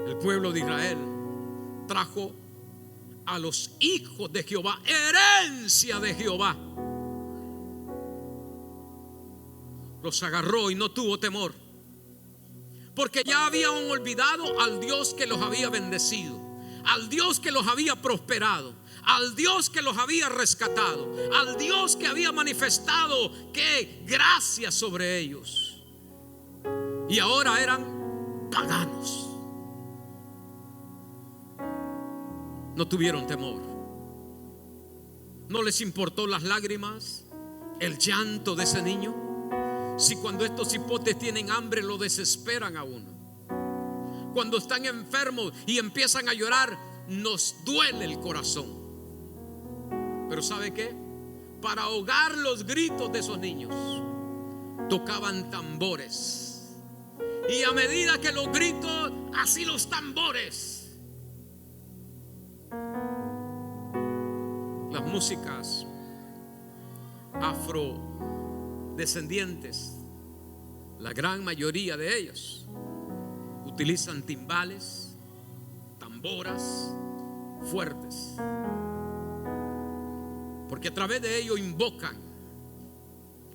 El pueblo de Israel trajo a los hijos de Jehová, herencia de Jehová. Los agarró y no tuvo temor, porque ya habían olvidado al Dios que los había bendecido, al Dios que los había prosperado, al Dios que los había rescatado, al Dios que había manifestado que gracia sobre ellos. Y ahora eran paganos. No tuvieron temor, no les importó las lágrimas, el llanto de ese niño. Si cuando estos hipotes tienen hambre lo desesperan a uno, cuando están enfermos y empiezan a llorar, nos duele el corazón. Pero ¿sabe qué? Para ahogar los gritos de esos niños, tocaban tambores, y a medida que los gritos, así los tambores, las músicas afrodescendientes, la gran mayoría de ellos utilizan timbales, tamboras fuertes, porque a través de ello invocan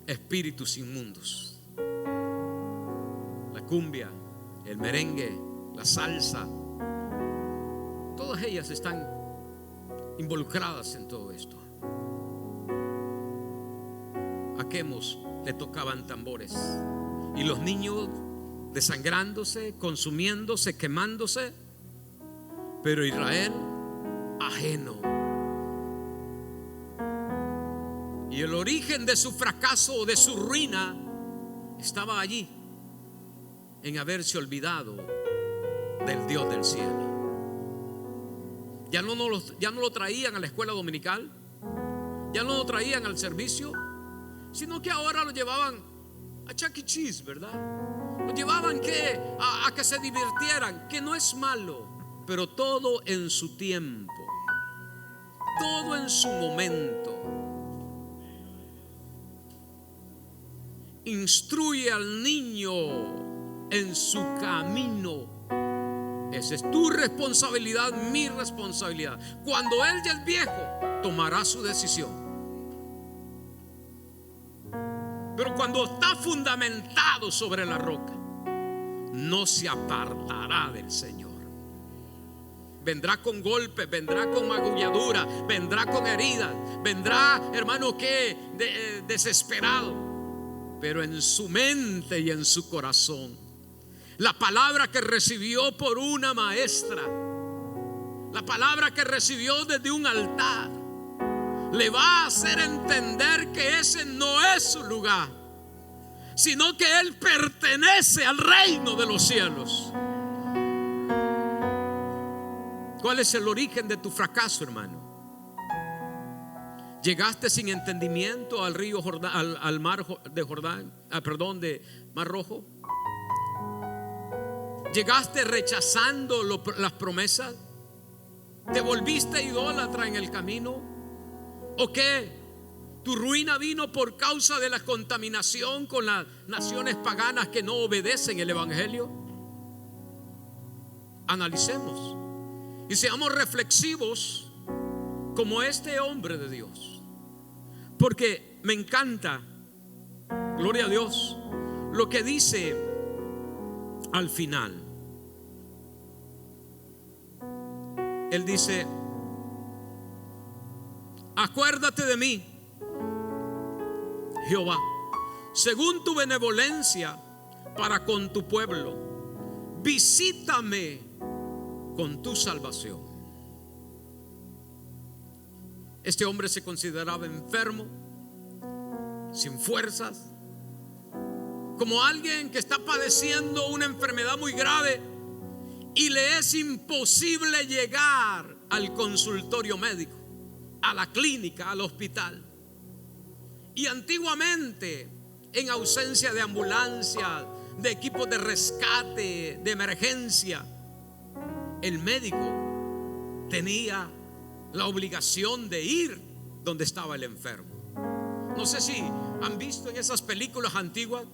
espíritus inmundos. La cumbia, el merengue, la salsa, todas ellas están involucradas en todo esto. A Quemos le tocaban tambores, y los niños desangrándose, consumiéndose, quemándose, pero Israel ajeno. Y el origen de su fracaso, de su ruina, estaba allí, en haberse olvidado del Dios del cielo. Ya no lo traían a la escuela dominical, ya no lo traían al servicio, sino que ahora lo llevaban a Chuck E. Cheese, ¿verdad? Lo llevaban a que se divirtieran, que no es malo, pero todo en su tiempo, todo en su momento. Instruye al niño en su camino. Esa es tu responsabilidad, mi responsabilidad. Cuando él ya es viejo, tomará su decisión. Pero cuando está fundamentado sobre la roca, no se apartará del Señor. Vendrá con golpes, vendrá con magulladura, vendrá con heridas, vendrá, hermano, desesperado. pero en su mente y en su corazón, la palabra que recibió por una maestra, la palabra que recibió desde un altar, le va a hacer entender que ese no es su lugar, sino que él pertenece al reino de los cielos. ¿Cuál es el origen de tu fracaso, hermano? Llegaste sin entendimiento al río Jordán, al mar de Jordán, de Mar Rojo. Llegaste rechazando las promesas. ¿Te volviste idólatra en el camino? ¿O qué? ¿Tu ruina vino por causa de la contaminación con las naciones paganas que no obedecen el evangelio? Analicemos y seamos reflexivos como este hombre de Dios. Porque me encanta, gloria a Dios, lo que dice al final. Él dice: acuérdate de mí, Jehová, según tu benevolencia para con tu pueblo, visítame con tu salvación. Este hombre se consideraba enfermo, sin fuerzas, como alguien que está padeciendo una enfermedad muy grave y le es imposible llegar al consultorio médico, a la clínica, al hospital. Y antiguamente, en ausencia de ambulancia, de equipos de rescate, de emergencia, el médico tenía la obligación de ir donde estaba el enfermo. No sé si han visto en esas películas antiguas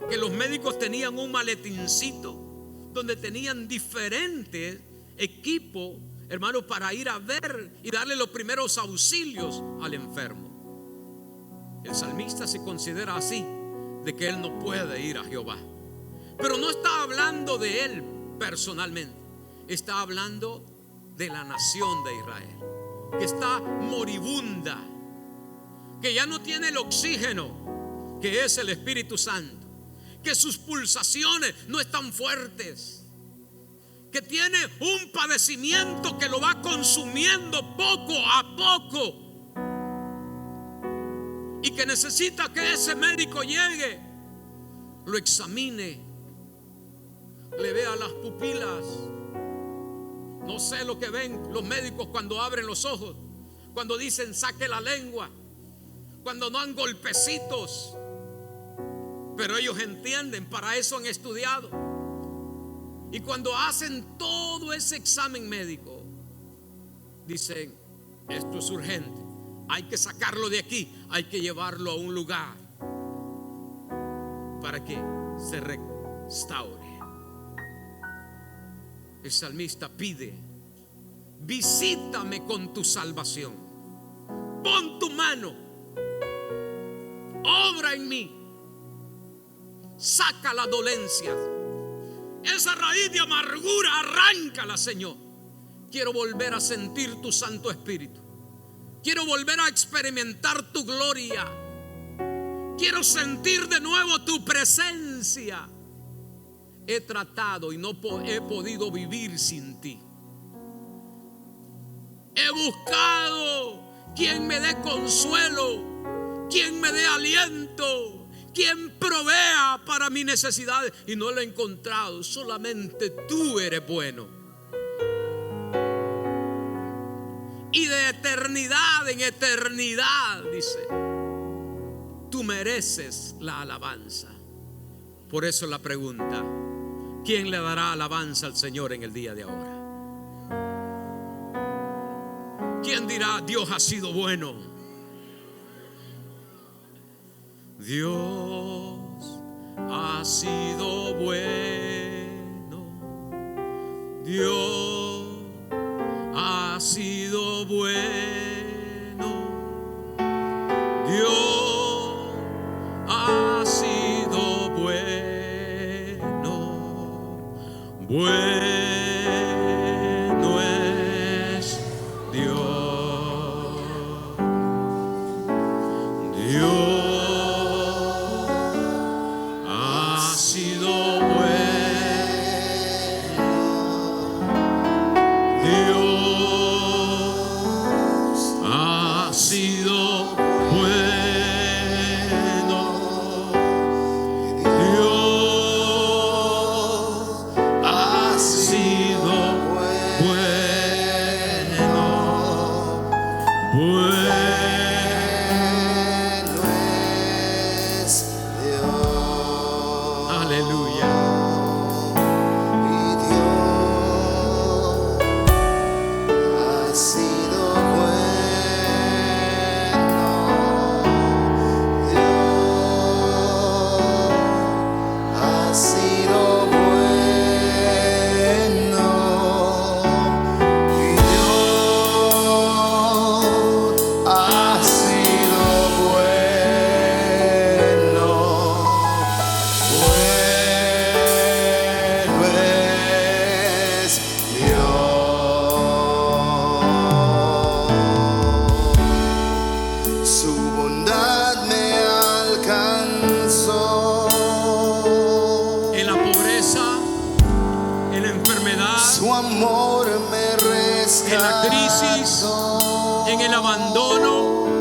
que los médicos tenían un maletincito donde tenían diferentes equipos, hermano, para ir a ver y darle los primeros auxilios al enfermo. El salmista se considera así, de que él no puede ir a Jehová. Pero no está hablando de él personalmente, está hablando de la nación de Israel, que está moribunda, que ya no tiene el oxígeno que es el Espíritu Santo, que sus pulsaciones no están fuertes, que tiene un padecimiento que lo va consumiendo poco a poco, y que necesita que ese médico llegue, lo examine, le vea las pupilas. No sé lo que ven los médicos cuando abren los ojos, cuando dicen saque la lengua, cuando no dan golpecitos, pero ellos entienden, para eso han estudiado. Y cuando hacen todo ese examen médico, dicen: esto es urgente, hay que sacarlo de aquí, hay que llevarlo a un lugar para que se restaure. El salmista pide: visítame con tu salvación, pon tu mano, obra en mí, saca la dolencia, esa raíz de amargura, arráncala, Señor. Quiero volver a sentir tu Santo Espíritu, quiero volver a experimentar tu gloria, quiero sentir de nuevo tu presencia. He tratado y no he podido vivir sin ti. He buscado quien me dé consuelo, quien me dé aliento, quien provea para mis necesidades, y no lo he encontrado. Solamente tú eres bueno. Y de eternidad en eternidad, dice, tú mereces la alabanza. Por eso la pregunta: ¿quién le dará alabanza al Señor en el día de ahora? ¿Quién dirá: Dios ha sido bueno? Dios ha sido bueno. Dios ha sido bueno. Dios ha sido bueno. Bueno es Dios. Dios su amor me rescató. En la crisis, en el abandono,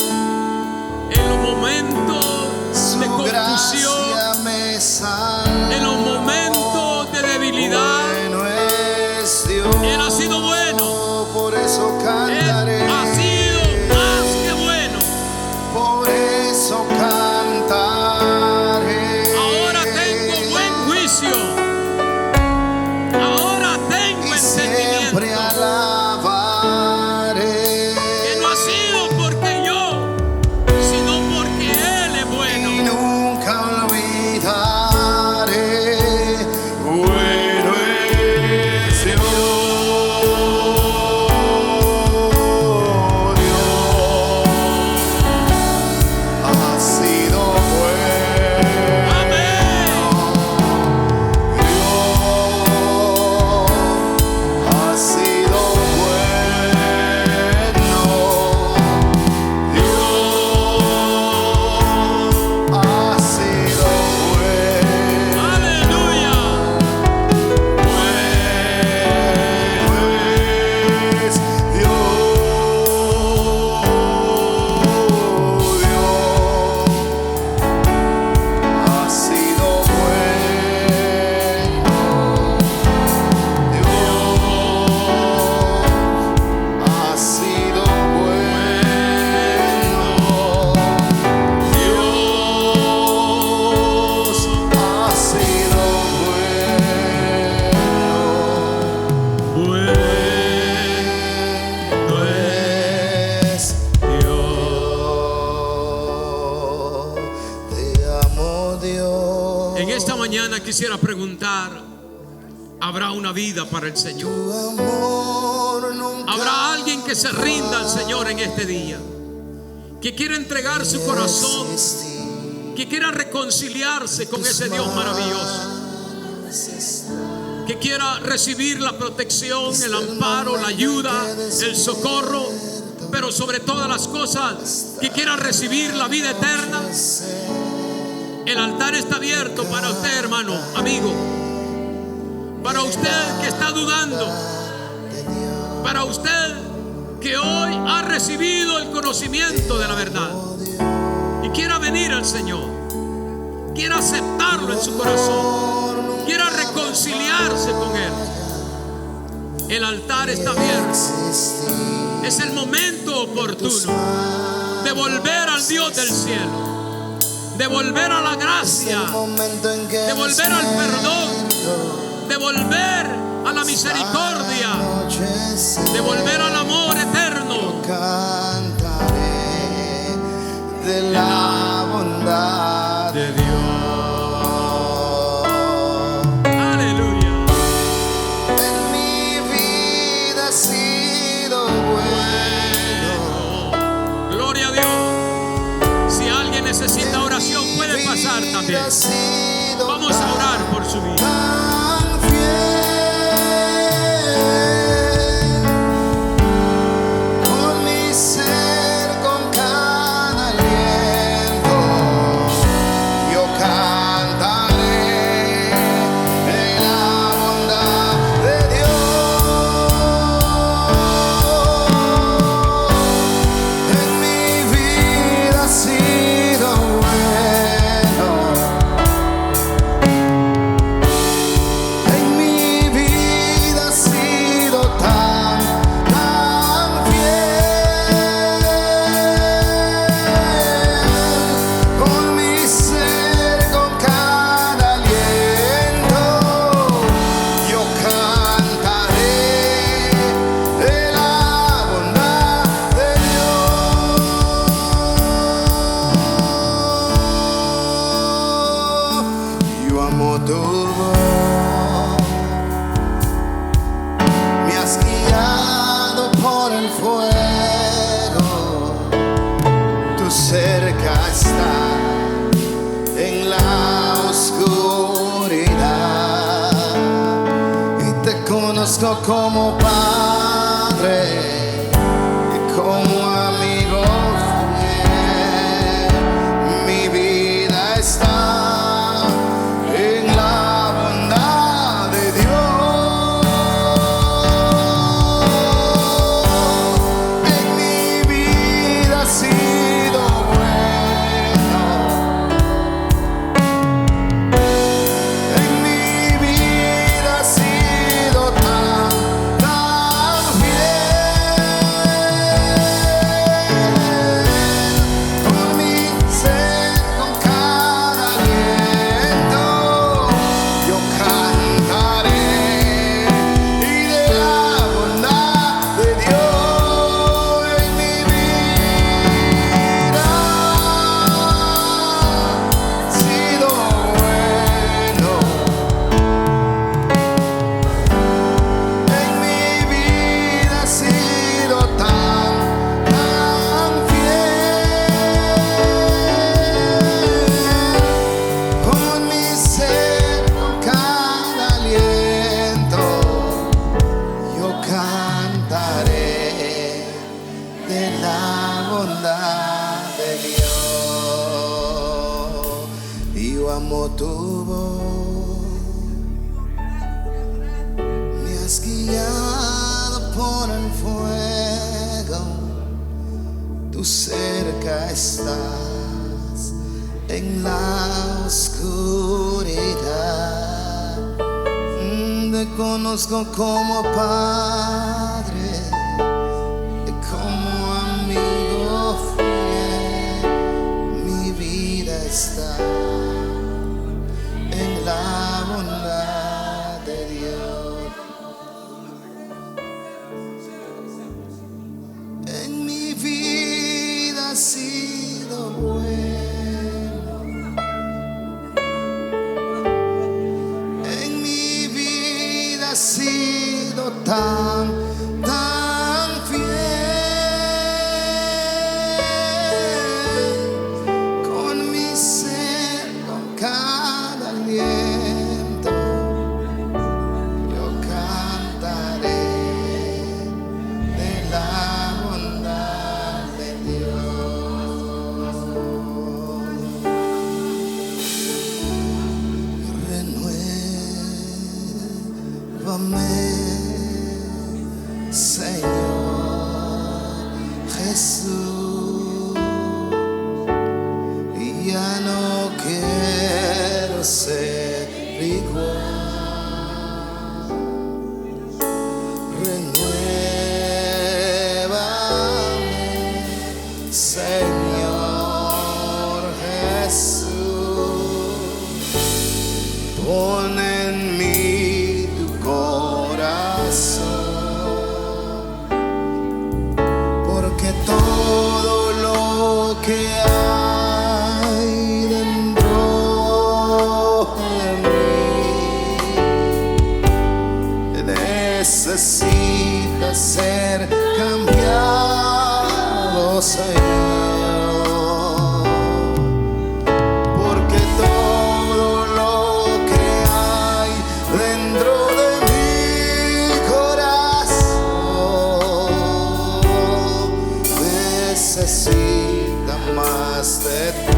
en los momentos de Su confusión, gracia me salva. en los momentos de debilidad. Bueno es Dios. Él ha sido bueno. Por eso Él cantaré. ha sido más que bueno. Por eso cantaré. Ahora tengo buen juicio. Ahora tengo Y entendimiento. siempre alabaré. Que no ha sido porque yo, sino porque Él es Y bueno. nunca olvidaré. Bueno es Dios. Ha sido bueno. Amén. Ha sido bueno. Dios ha sido bueno. Aleluya. Es Dios ha sido bueno. Dios ha sido bueno. Dios ha sido bueno. Bueno es Dios, te amo Dios. En esta mañana quisiera preguntar, ¿habrá una vida para el Señor? Tu amor nunca ¿Habrá alguien que se rinda al Señor en este día? Que quiera entregar su corazón, existir. que quiera reconciliarse con ese Dios maravilloso, que quiera recibir la protección, el amparo, la ayuda, el socorro, pero sobre todas las cosas, que quiera recibir la vida eterna. El altar está abierto para usted, hermano, amigo, para usted que está dudando, para usted que hoy ha recibido el conocimiento de la verdad y quiera venir al Señor, quiera aceptarlo en su corazón, quiera reconciliarse con Él. El altar está abierto. Es el momento oportuno de volver al Dios del cielo, de volver a la gracia, de volver al perdón, de volver a la misericordia, de volver al amor eterno. Cantaré de la bondad de Dios. Aleluya. En mi vida ha sido bueno. Gloria a Dios. Si alguien necesita oración, puede pasar también. Vamos a orar por su vida. Tan fiel con mi ser, con cada aliento, yo cantaré de la bondad de Dios. En mi vida ha sido bueno. En mi vida ha sido tan fiel. Con mi ser, con cada aliento, yo cantaré de la bondad de Dios. Yo amo tu voz. Me has guiado por el fuego, tú cerca estás en la oscuridad, y te conozco como Padre y como amigo fiel. Mi vida está en la bondad de Dios. tu voz. Me has guiado por el fuego, tú cerca estás en la oscuridad. Te conozco como Padre, como amigo fiel. Mi vida está en la bondad de Dios. En mi vida ha sido bueno, en mi vida ha sido tan fiel. Con mi ser, con cada aliento, yo cantaré de la bondad de Dios. Renuévame, Señor Jesús, y ya no quiero ser igual. Renuévame, Señor Jesús, pon en mí tu corazón, porque todo lo que hay dentro de mí necesita ser cambiado, Señor, porque todo lo que hay dentro de mi corazón necesita más de ti.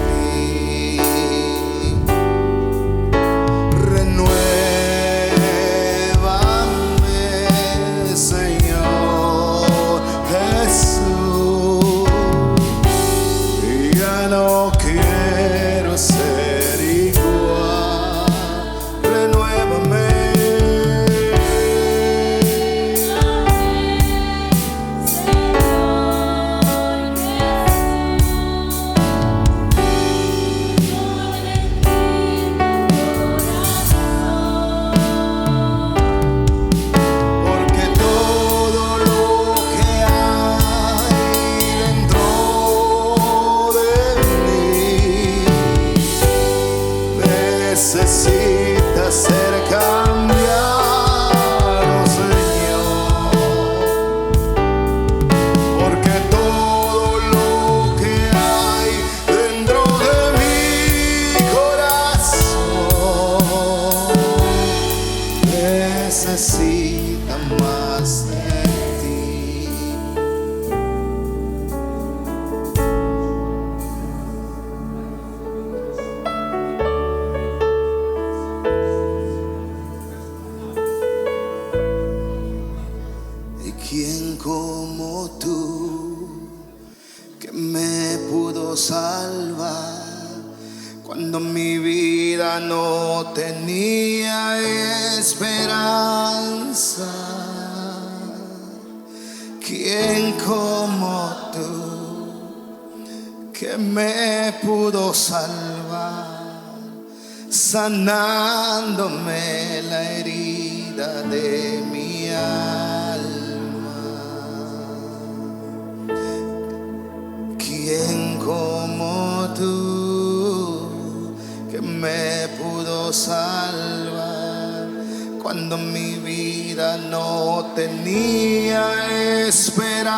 Renuévame, Señor Jesús, y ya no quiero ser igual. Renuévame. Porque todo lo que hay dentro de mí necesita ser cambiado, Señor, porque todo lo que hay dentro de mi corazón necesita más de ti. ¿Y quién como tú que me pudo salvar cuando mi vida no tenía esperanza? ¿Quién como tú que me pudo salvar, sanándome la herida de mi alma? ¿Quién como tú que me pudo salvar cuando mi vida no tenía esperanza?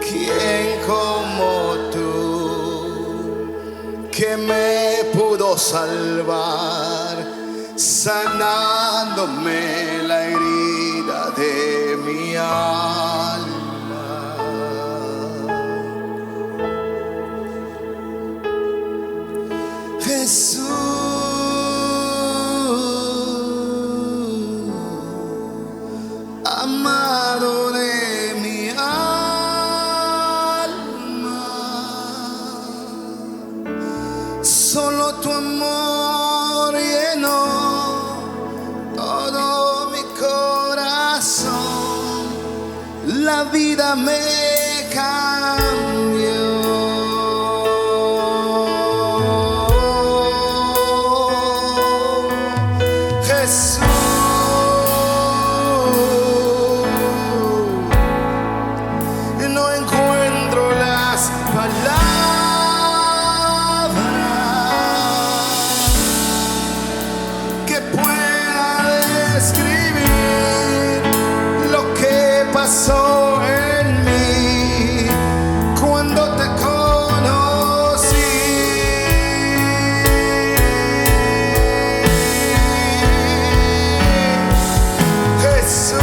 ¿Quién como tú que me pudo salvar, sanándome la herida de mi alma? vida me cambió. Jesús, no encuentro las palabras que pueda describir lo que pasó en mí cuando te conocí. Jesús,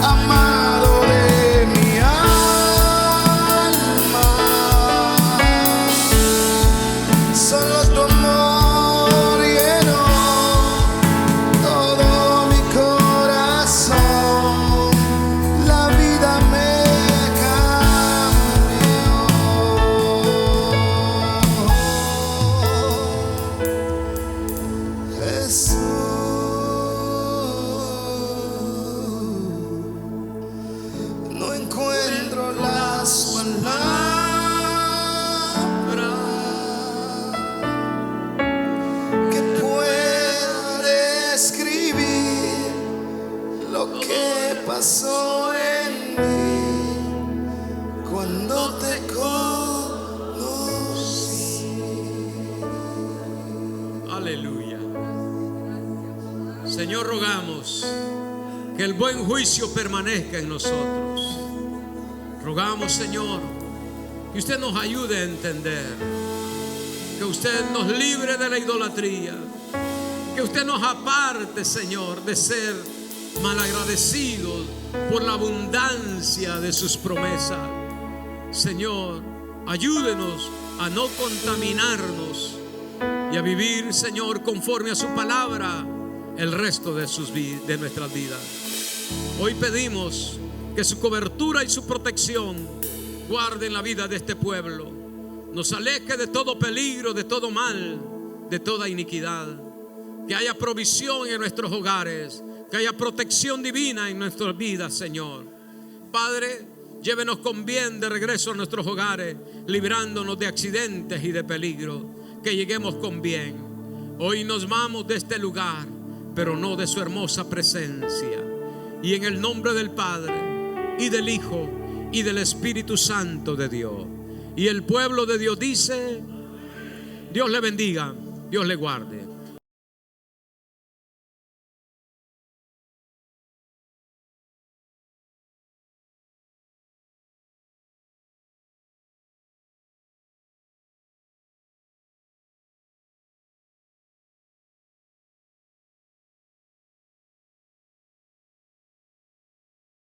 amado de mi alma, solo tu amor llenó todo mi corazón. La vida me cambió. Jesús, no encuentro las palabras que pueda describir lo que pasó en mí cuando te conocí. Aleluya. Señor, rogamos que el buen juicio permanezca en nosotros. Rogamos, Señor, que usted nos ayude a entender, que usted nos libre de la idolatría, que usted nos aparte, Señor, de ser malagradecidos por la abundancia de sus promesas. Señor, ayúdenos a no contaminarnos y a vivir, Señor, conforme a su palabra el resto de nuestras vidas. Hoy pedimos que su cobertura y su protección guarden la vida de este pueblo, nos aleje de todo peligro, de todo mal, de toda iniquidad, que haya provisión en nuestros hogares, que haya protección divina en nuestras vidas, Señor. Padre, llévenos con bien de regreso a nuestros hogares, librándonos de accidentes y de peligro, que lleguemos con bien. Hoy nos vamos de este lugar, pero no de su hermosa presencia. Y en el nombre del Padre, y del Hijo, y del Espíritu Santo de Dios. Y el pueblo de Dios dice: Dios le bendiga, Dios le guarde.